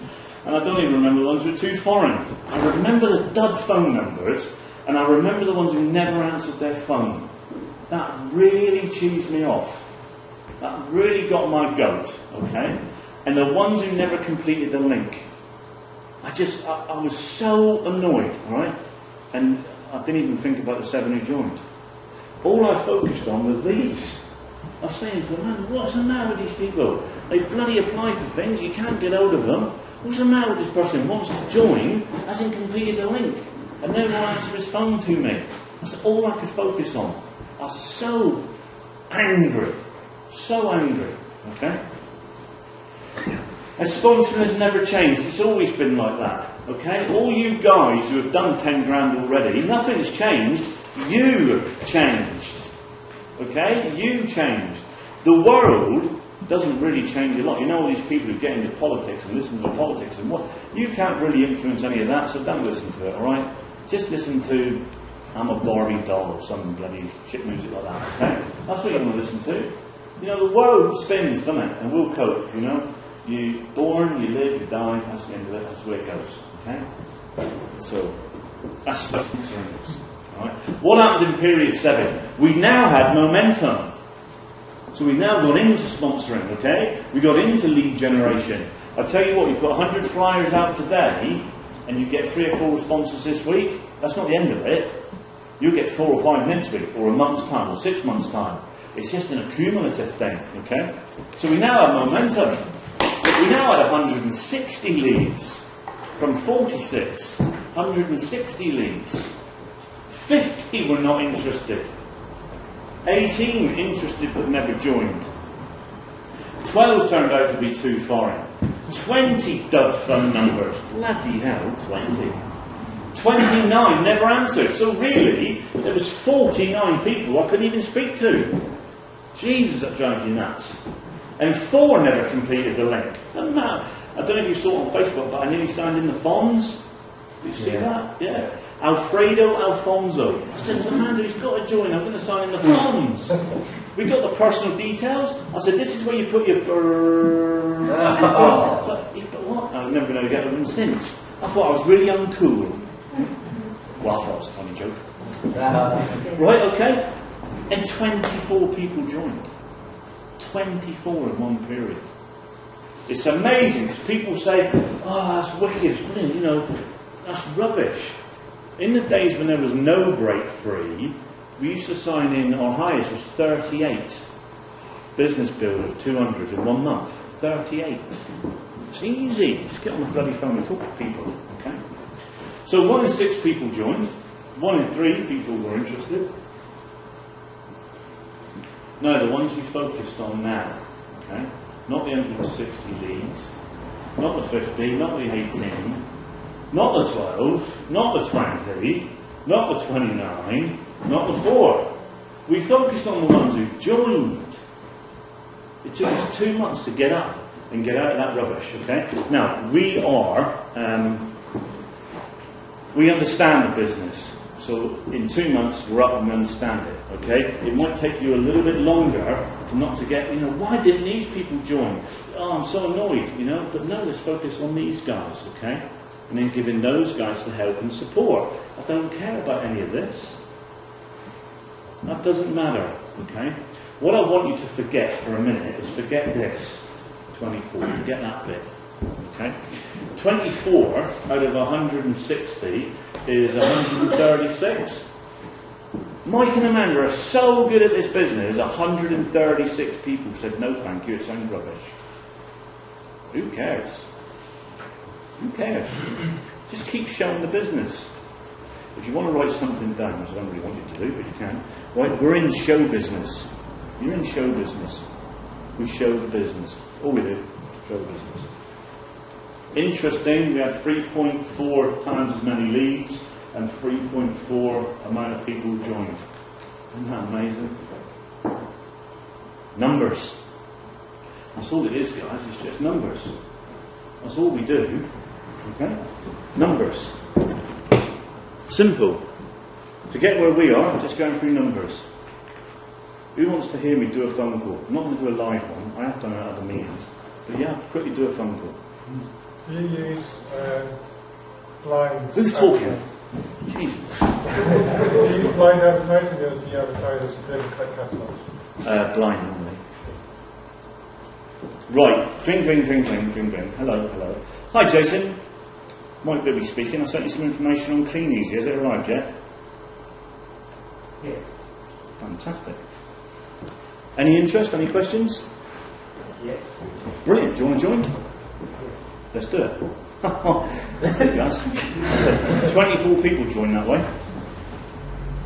And I don't even remember the ones who were too foreign. I remember the dud phone numbers, and I remember the ones who never answered their phone. That really cheesed me off. That really got my goat, okay? And the ones who never completed the link. I was so annoyed, right? And I didn't even think about the 7 who joined. All I focused on were these. I was saying to them, man, what's the matter with these people? They bloody apply for things, you can't get hold of them. What's the matter with this person? Wants to join, hasn't completed the link, and no one answers his phone to me. That's all I could focus on. I was so angry. So angry. Okay? And sponsoring has never changed. It's always been like that. Okay? All you guys who have done 10 grand already, nothing's changed. You changed. Okay? You changed. The world doesn't really change a lot. You know all these people who get into politics and listen to politics and what? You can't really influence any of that, so don't listen to it, alright? Just listen to I'm a Barbie doll or some bloody shit music like that, okay? That's what you want to listen to. You know, the world spins, doesn't it? And we'll cope, you know? You're born, you live, you die, that's the end of it, that's the way it goes, okay? So, that's the things, alright? What happened in period 7? We now had momentum. So we've now gone into sponsoring, okay? We got into lead generation. I tell you what, you put 100 flyers out today and you get 3 or 4 responses this week. That's not the end of it. You'll get 4 or 5 next week, or a month's time, or 6 months' time. It's just an accumulative thing, okay? So we now have momentum. We now had 160 leads from 46. 160 leads. 50 were not interested. 18 interested but never joined. 12 turned out to be too foreign. 20 dud phone numbers. Bloody hell, 20. 29 never answered. So really, there was 49 people I couldn't even speak to. Jesus, that drives you nuts. And 4 never completed the link. Doesn't matter. I don't know if you saw it on Facebook, but I nearly signed in the Fonz. Did you see that? Yeah. Alfredo Alfonso. I said to Amanda, he's got to join, I'm going to sign in the Fonz. We got the personal details. I said, this is where you put your but what? I've never been able to get them since. I thought I was really uncool. Well, I thought it was a funny joke. Right, okay. And 24 people joined. 24 in one period. It's amazing because people say, oh, that's wicked, it's brilliant, you know, that's rubbish. In the days when there was no break free, we used to sign in, our highest was 38 business builders, 200 in 1 month. 38. It's easy. Just get on the bloody phone and talk to people. Okay? So 1 in 6 people joined. 1 in 3 people were interested. No, the ones we focused on now. Okay? Not the 160 leads. Not the 50. Not the 18. not the 12, not the 20, not the 29, not the 4. We focused on the ones who joined. It took us 2 months to get up and get out of that rubbish, okay? Now, we understand the business. So in 2 months, we're up and we understand it, okay? It might take you a little bit longer to get, why didn't these people join? Oh, I'm so annoyed, but no, let's focus on these guys, okay? And then giving those guys the help and support. I don't care about any of this. That doesn't matter, okay? What I want you to forget for a minute is forget this, 24, forget that bit, okay? 24 out of 160 is 136. Mike and Amanda are so good at this business, 136 people said, no thank you, it sounds rubbish. Who cares? Who cares? Just keep showing the business. If you want to write something down, which I don't really want you to do, but you can. Right, we're in show business. You're in show business. We show the business. All we do, show the business. Interesting, we had 3.4 times as many leads and 3.4 amount of people joined. Isn't that amazing? Numbers. That's all it is, guys, it's just numbers. That's all we do. Okay? Numbers. Simple. To get where we are, just going through numbers. Who wants to hear me do a phone call? I'm not going to do a live one. I have done it at other meetings. But yeah, quickly do a phone call. Do you use blind? Who's talking? Jesus. Do you blind advertising or do you advertise credit catalogs? Blind normally. Right. Dring, dring, dring, dring, dring, dring. Hello, hello. Hi, Jason. Mike Bibby speaking. I sent you some information on Clean Easy. Has it arrived yet? Yes. Fantastic. Any interest? Any questions? Yes. Brilliant. Do you want to join? Yes. Let's do it. That's it, guys. That's it. 24 people joined that way.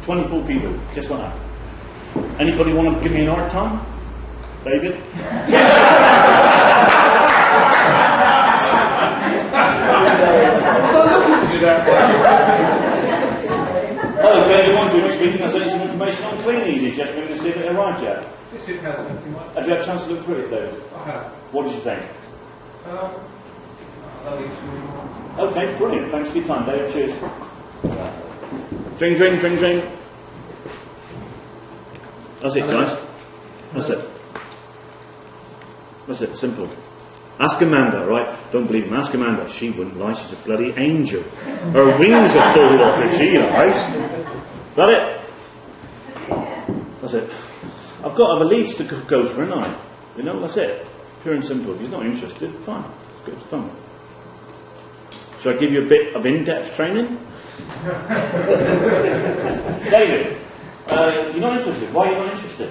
24 people, just like that. Anybody want to give me an hard time? David? Hello, David. One group speaking. I sent you some information on Clean Easy. Just going to see if it arrived yet. Yes, it has. Thank you, Mike. Have you had a chance to look through it, David? I have. What did you think? Okay, Okay, brilliant. Thanks for your time, David. Cheers. Dring, dring, dring, dring. That's it, guys. That's it. That's it. Simple. Ask Amanda, right? Don't believe him. Ask Amanda. She wouldn't lie. She's a bloody angel. Her wings will fall off if she lies. Is that it? That's it. I've got other leads to go for, haven't I? That's it. Pure and simple. If he's not interested, fine. It's good fun. Shall I give you a bit of in-depth training? David, you're not interested. Why are you not interested?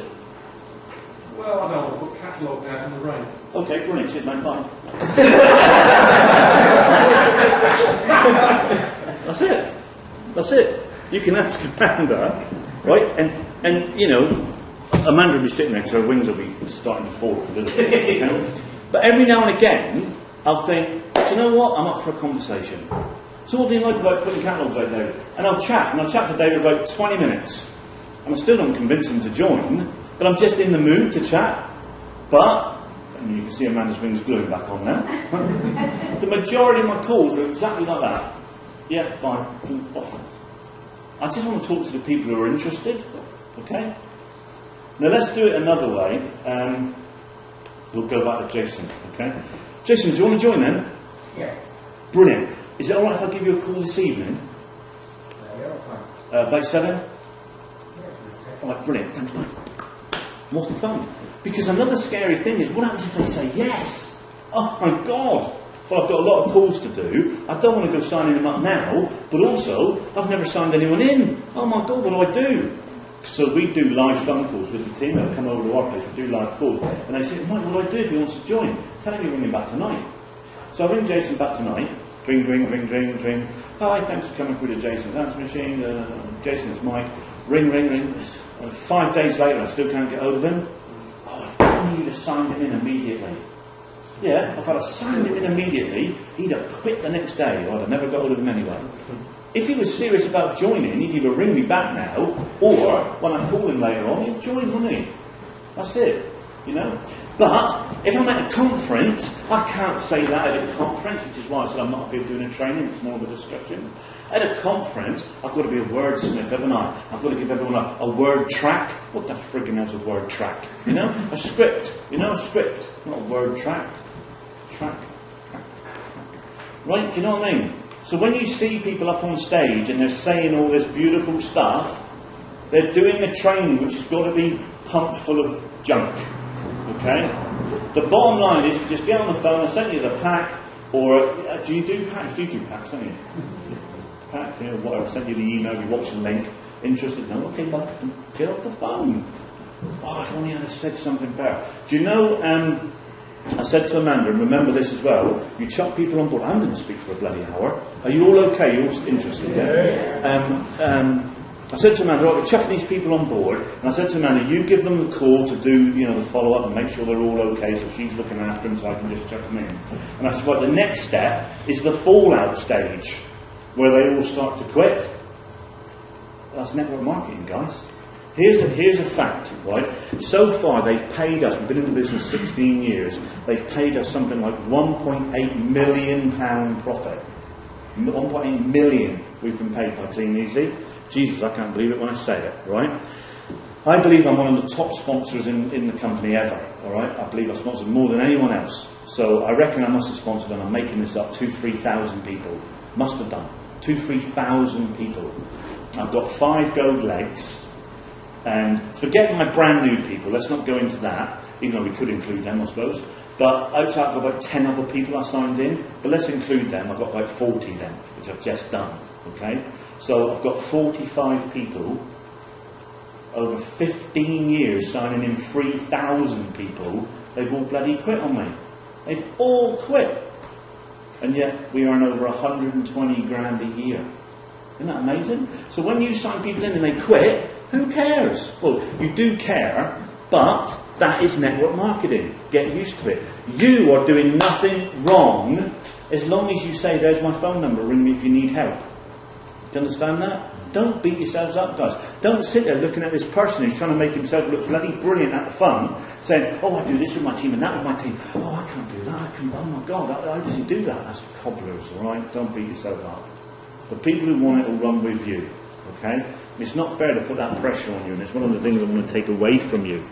well, I don't want to put catalogues out in the rain. Okay, brilliant. Cheers, mate. Bye. That's it. That's it. You can ask Amanda, right? And you know, Amanda will be sitting there, so her wings will be starting to fall off a little bit. Okay? But every now and again, I'll think, do you know what? I'm up for a conversation. So what do you like about putting catalogues out, David? And I'll chat to David about 20 minutes. And I still don't convince him to join, but I'm just in the mood to chat. But, and you can see Amanda's wings gluing back on now. The majority of my calls are exactly like that. Yeah, fine, off. I just want to talk to the people who are interested. Okay? Now let's do it another way. We'll go back to Jason. Okay? Jason, do you want to join then? Yeah. Brilliant. Is it alright if I give you a call this evening? Yeah, fine. About 7? Yeah, Alright, brilliant. Thanks, mate. What's the fun? Because another scary thing is, what happens if they say yes? Oh my God! Well, I've got a lot of calls to do. I don't want to go signing them up now, but also, I've never signed anyone in. Oh my God, what do I do? So we do live phone calls with the team. They'll come over to our place, we do live calls. And they say, Mike, what do I do if he wants to join? Tell him you're ringing back tonight. So I ring Jason back tonight. Ring, ring, ring, ring, ring. Hi, thanks for coming through to Jason's answer machine. Jason, it's Mike. Ring, ring, ring. 5 days later, I still can't get hold of him. Oh, if only you'd have signed him in immediately. Yeah, if I'd have signed him in immediately, he'd have quit the next day, or I'd have never got hold of him anyway. If he was serious about joining, he'd either ring me back now, or when I call him later on, he'd join, wouldn't he? That's it, you know. But if I'm at a conference, I can't say that at a conference, which is why I said I'm not here doing a training, it's more of a discussion. At a conference, I've got to be a wordsmith, haven't I? I've got to give everyone a word track. What the friggin' hell's a word track? You know? A script. You know, a script. Not a word track. Track. Right? Do you know what I mean? So when you see people up on stage and they're saying all this beautiful stuff, they're doing a training which has got to be pumped full of junk. Okay? The bottom line is, just get on the phone, I send you the pack, or do you do packs? Do you do packs, don't you? Pack, you know, whatever, send you the email, you watch the link, interested, no, okay, but get off the phone. Oh, if only I'd have said something better. Do you know, I said to Amanda, and remember this as well, you chuck people on board. I'm going to speak for a bloody hour. Are you all okay? You're all interested, yeah? I said to Amanda, right, we're chucking these people on board, and I said to Amanda, you give them the call to do, you know, the follow-up and make sure they're all okay, so she's looking after them so I can just chuck them in. And I said, right, the next step is the fallout stage, where they all start to quit. That's network marketing, guys. Here's a fact, right? So far, they've paid us, we've been in the business 16 years, they've paid us something like £1.8 million profit. 1.8 million we've been paid by Clean Easy. Jesus, I can't believe it when I say it, right? I believe I'm one of the top sponsors in the company ever, all right? I believe I've sponsored more than anyone else. So I reckon I must have sponsored, and I'm making this up, 2,000-3,000 people. Must have done. 2,000-3,000 people. I've got 5 gold legs, and forget my brand new people, let's not go into that, even though we could include them, I suppose. But outside, I've got about 10 other people I signed in, but let's include them. I've got about 40 then, which I've just done, okay? So I've got 45 people over 15 years signing in 3,000 people. They've all bloody quit on me. They've all quit. And yet we earn over 120 grand a year. Isn't that amazing? So when you sign people in and they quit, who cares? Well, you do care, but that is network marketing. Get used to it. You are doing nothing wrong as long as you say, there's my phone number, ring me if you need help. Do you understand that? Don't beat yourselves up, guys. Don't sit there looking at this person who's trying to make himself look bloody brilliant at the fun, saying, oh, I do this with my team and that with my team. Oh, I can't do that. Oh my God, how does he do that? That's cobblers, all right? Don't beat yourself up. The people who want it will run with you, okay? It's not fair to put that pressure on you, and it's one of the things I want to take away from you.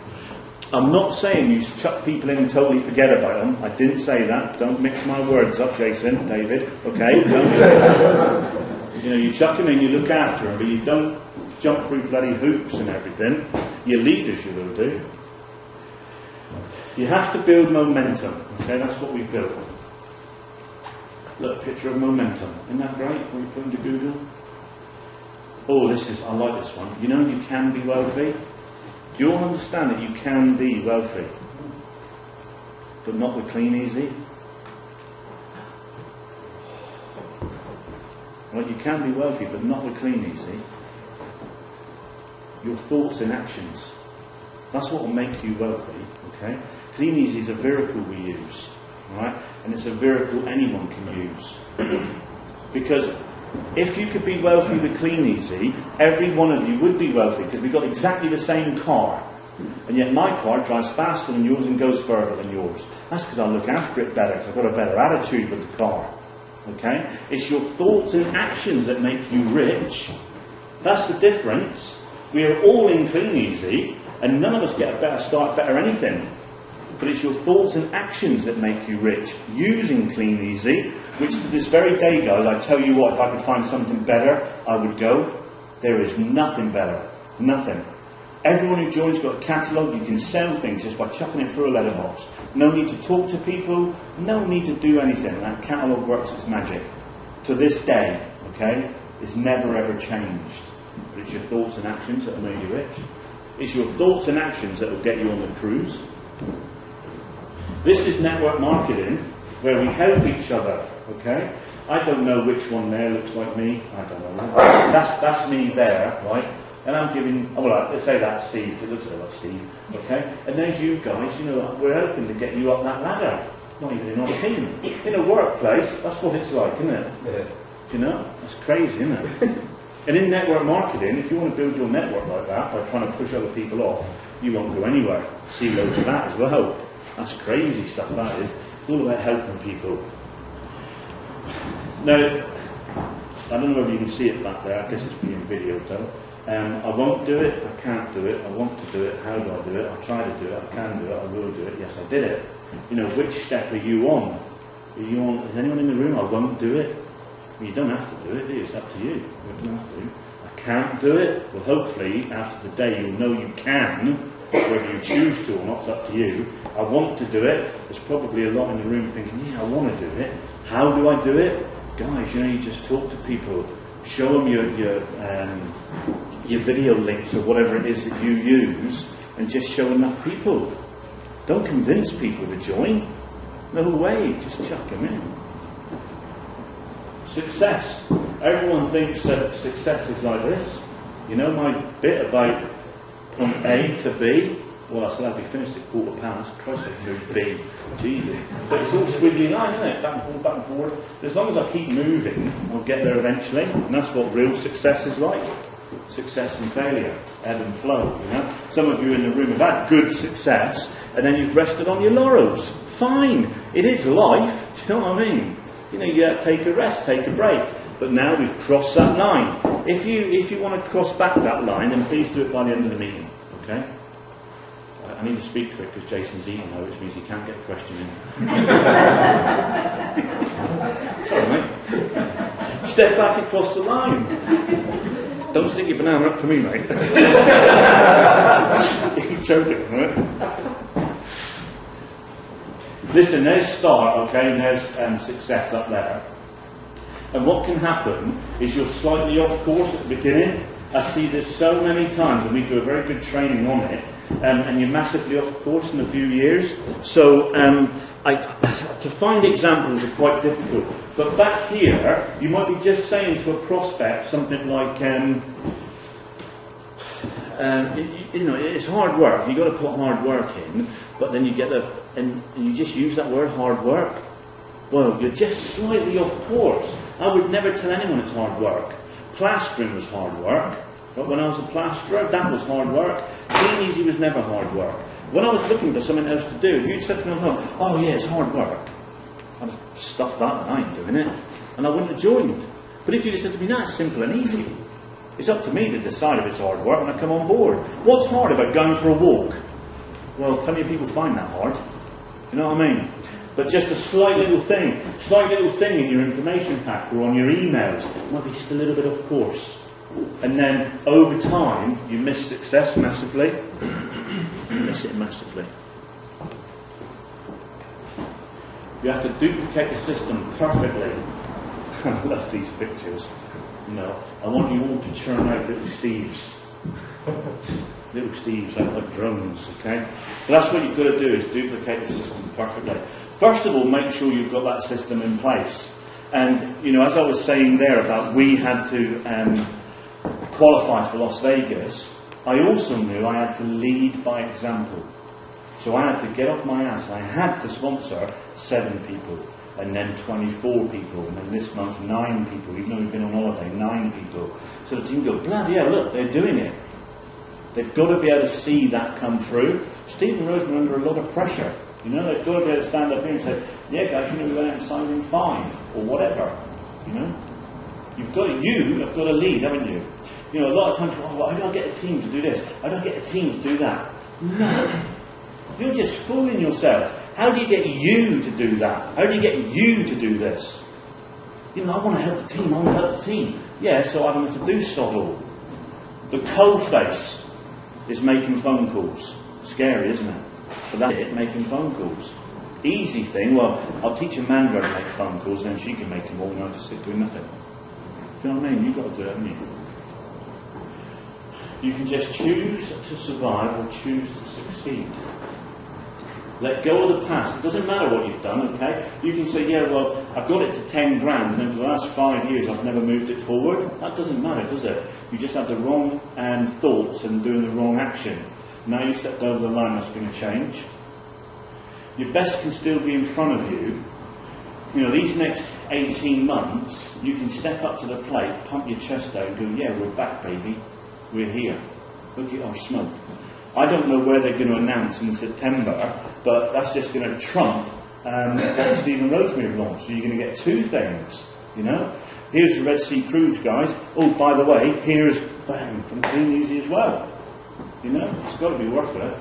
I'm not saying you chuck people in and totally forget about them. I didn't say that. Don't mix my words up, Jason, David, okay? Don't say that. You know, you chuck them in, you look after them, but you don't jump through bloody hoops and everything. Your leaders, you will do. You have to build momentum, okay? That's what we built. Look, a picture of momentum. Isn't that great when you put into Google? Oh, I like this one. You know you can be wealthy? Do you all understand that you can be wealthy? But not with Clean Easy? Right, you can be wealthy, but not with Clean Easy. Your thoughts and actions. That's what will make you wealthy, okay? Clean Easy is a vehicle we use, right? And it's a vehicle anyone can use. Because if you could be wealthy with Clean Easy, every one of you would be wealthy, because we've got exactly the same car. And yet my car drives faster than yours and goes further than yours. That's because I look after it better, because I've got a better attitude with the car. Okay? It's your thoughts and actions that make you rich. That's the difference. We are all in Clean Easy, and none of us get a better start, better anything. But it's your thoughts and actions that make you rich. Using Clean Easy, which to this very day, guys, I tell you what, if I could find something better, I would go. There is nothing better. Nothing. Everyone who joins got a catalogue. You can sell things just by chucking it through a letterbox. No need to talk to people. No need to do anything. That catalogue works its magic. To this day, okay, it's never ever changed. But it's your thoughts and actions that have made you rich. It's your thoughts and actions that will get you on the cruise. This is network marketing, where we help each other, okay? I don't know which one there looks like me. I don't know. That's me there, right? And I'm giving, well, let's say that's Steve. It looks a bit like Steve, okay? And there's you guys, you know, we're helping to get you up that ladder. not even in our team. In a workplace, that's what it's like, isn't it? Yeah. You know, that's crazy, isn't it? And in network marketing, if you want to build your network like that by trying to push other people off, you won't go anywhere. See loads of that as well. That's crazy stuff, that is. It's all about helping people. Now, I don't know whether you can see it back there. I guess it's being videoed though. I won't do it, I can't do it, I want to do it, how do I do it, I'll try to do it, I can do it, I will do it, yes I did it. You know, which step are you on? Are you on, is anyone in the room, I won't do it? Well, you don't have to do it, do you? It's up to you. You don't have to. I can't do it. Well, hopefully, after today, you'll know you can, whether you choose to or not, it's up to you. I want to do it. There's probably a lot in the room thinking, yeah, I want to do it. How do I do it? Guys, you know, you just talk to people, show them your video links or whatever it is that you use, and just show enough people. Don't convince people to join. No way, just chuck them in. Success. Everyone thinks that success is like this. You know my bit about point A to B? Well, I still have to be finished at 1:15. Christ, I moved B. Jesus. But it's all squiggly line, isn't it? Back and forward, back and forward. As long as I keep moving, I'll get there eventually. And that's what real success is like. Success and failure, ebb and flow, you know. Some of you in the room have had good success, and then you've rested on your laurels. Fine. It is life. Do you know what I mean? You know, you take a rest, take a break. But now we've crossed that line. If you want to cross back that line, then please do it by the end of the meeting. Okay? I need to speak quick because Jason's eating now, which means he can't get a question in. Sorry, mate. Step back across the line. Don't stick your banana up to me, mate. You're joking, right? Listen, there's start, okay, and there's success up there. And what can happen is you're slightly off course at the beginning. I see this so many times, and we do a very good training on it, and you're massively off course in a few years. So to find examples are quite difficult. But back here, you might be just saying to a prospect something like, you know, it's hard work. You've got to put hard work in, but then you get and you just use that word, hard work. Well, you're just slightly off course. I would never tell anyone it's hard work. Plastering was hard work, but when I was a plasterer, that was hard work. Being easy was never hard work. When I was looking for something else to do, if you'd said to me, oh yeah, it's hard work, I'd have stuffed that and I ain't doing it, and I wouldn't have joined. But if you'd have said to me, no, it's simple and easy. It's up to me to decide if it's hard work when I come on board. What's hard about going for a walk? Well, plenty of people find that hard. You know what I mean? But just a slight little thing in your information pack or on your emails might be just a little bit off course. And then over time, you miss success massively. You miss it massively. You have to duplicate the system perfectly. I love these pictures. You know, I want you all to churn out little Steves. Little Steves out like drones, okay? But that's what you've got to do, is duplicate the system perfectly. First of all, make sure you've got that system in place. And, you know, as I was saying there about we had to qualify for Las Vegas, I also knew I had to lead by example. So I had to get off my ass. I had to sponsor 7 people, and then 24 people, and then this month 9 people, even though we've been on holiday, 9 people. So the team go, bloody hell, look, they're doing it. They've got to be able to see that come through. Steve and Rose were under a lot of pressure. You know, they've got to be able to stand up here and say, yeah guys, you know, we went out and signed in 5, or whatever. You know? You have got to lead, haven't you? You know, a lot of times, how do I get a team to do this? How do I get a team to do that? No. You're just fooling yourself. How do you get you to do that? How do you get you to do this? You know, I want to help the team, I want to help the team. Yeah, so I don't have to do sod all. The cold face is making phone calls. Scary, isn't it? But that's it, making phone calls. Easy thing, well, I'll teach Amanda how to make phone calls and then she can make them all and I'll just sit doing nothing. Do you know what I mean? You've got to do it, haven't you? You can just choose to survive or choose to succeed. Let go of the past. It doesn't matter what you've done, okay? You can say, yeah, well, I've got it to 10 grand and then for the last 5 years I've never moved it forward. That doesn't matter, does it? You just have the wrong thoughts and doing the wrong action. Now you stepped over the line, that's going to change. Your best can still be in front of you. You know, these next 18 months, you can step up to the plate, pump your chest out and go, yeah, we're back, baby. We're here. Look at our smoke. I don't know where they're going to announce in September, but that's just going to trump what Stephen Rosemary have launched. So you're going to get two things, you know. Here's the Red Sea Cruise, guys. Oh, by the way, here's, bang, from Clean Easy as well. You know, it's got to be worth it.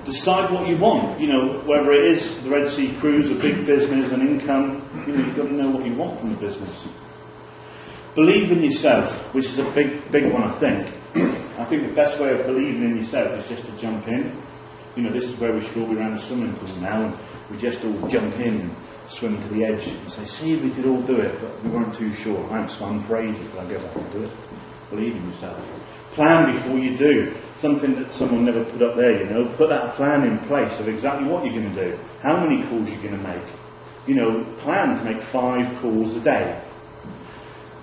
Decide what you want, you know, whether it is the Red Sea Cruise, a big business, an income, you know, you've got to know what you want from the business. Believe in yourself, which is a big one, I think. I think the best way of believing in yourself is just to jump in. You know, this is where we should all be around the swimming pool now, and we just all jump in and swim to the edge and say, see, we could all do it, but we weren't too sure. I haven't swum for ages, but I'll go back and do it. Believe in yourself. Plan before you do. Something that someone never put up there, you know. Put that plan in place of exactly what you're going to do. How many calls you're going to make. You know, plan to make 5 calls a day.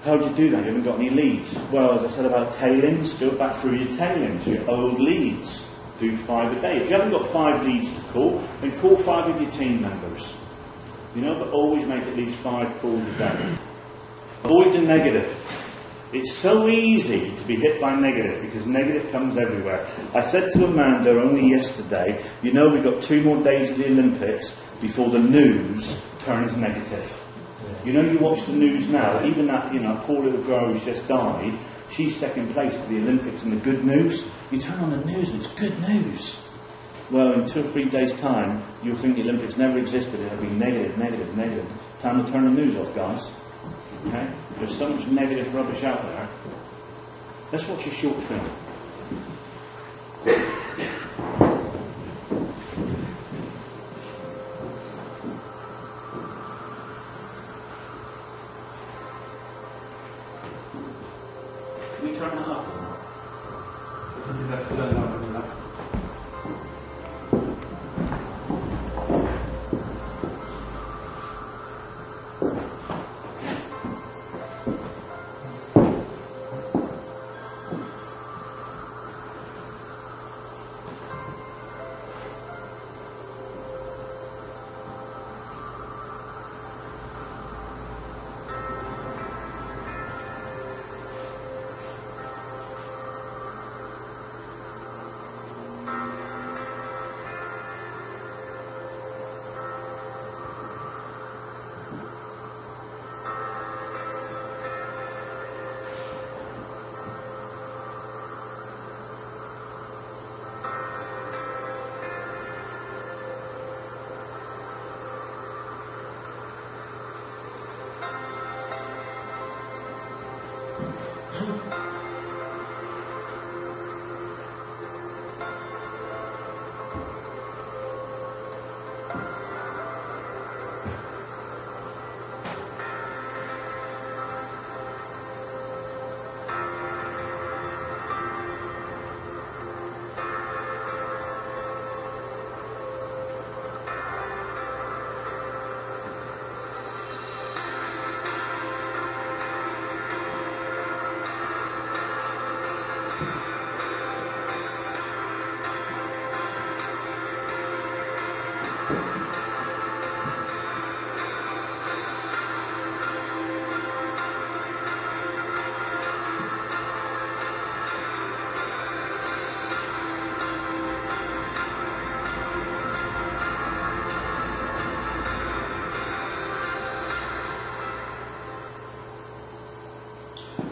How do you do that? You haven't got any leads. Well, as I said about tailings, go back through your tailings, your old leads. Do 5 a day. If you haven't got 5 leads to call, then call 5 of your team members. You know, but always make at least 5 calls a day. Avoid the negative. It's so easy to be hit by negative because negative comes everywhere. I said to Amanda only yesterday, you know, we've got 2 more days of the Olympics before the news turns negative. You know, you watch the news now, even that, you know, poor little girl who's just died, she's second place at the Olympics in the good news. You turn on the news and it's good news. Well, in 2 or 3 days' time, you'll think the Olympics never existed. It'll be negative, negative, negative. Time to turn the news off, guys. Okay? There's so much negative rubbish out there. Let's watch a short film. Can we turn that up?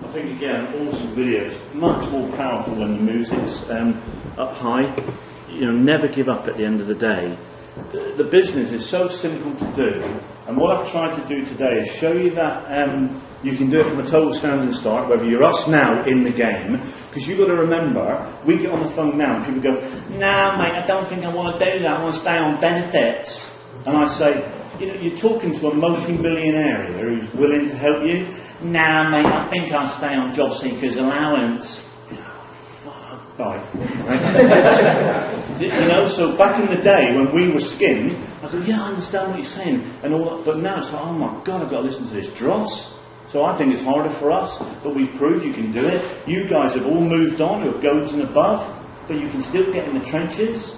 I think again, awesome video. It's much more powerful when the music's up high. You know, never give up at the end of the day. The business is so simple to do, and what I've tried to do today is show you that you can do it from a total standing start, whether you're us now in the game, because you've got to remember, we get on the phone now and people go, "No, mate, I don't think I want to do that, I want to stay on benefits." And I say, you know, you're talking to a multi-millionaire here who's willing to help you. "Nah, mate, I think I'll stay on job seekers allowance." Fuck, bye. You know, so back in the day when we were skin, I go, yeah, I understand what you're saying, and all that, but now it's like, oh my God, I've got to listen to this dross. So I think it's harder for us, but we've proved you can do it. You guys have all moved on, you're goats and above, but you can still get in the trenches.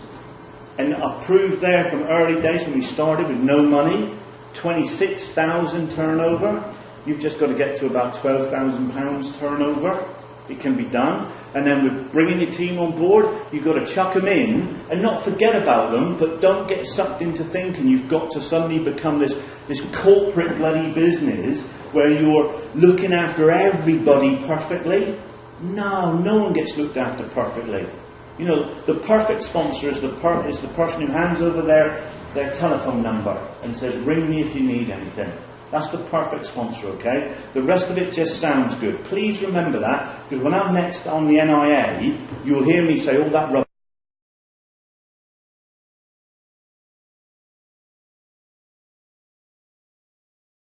And I've proved there from early days when we started with no money, 26,000 turnover. You've just got to get to about £12,000 turnover. It can be done. And then with bringing your team on board, you've got to chuck them in and not forget about them, but don't get sucked into thinking you've got to suddenly become this corporate bloody business where you're looking after everybody perfectly. No one gets looked after perfectly. You know, the perfect sponsor is the person who hands over their telephone number and says, ring me if you need anything. That's the perfect sponsor, okay? The rest of it just sounds good. Please remember that, because when I'm next on the NIA, you'll hear me say all that rubbish.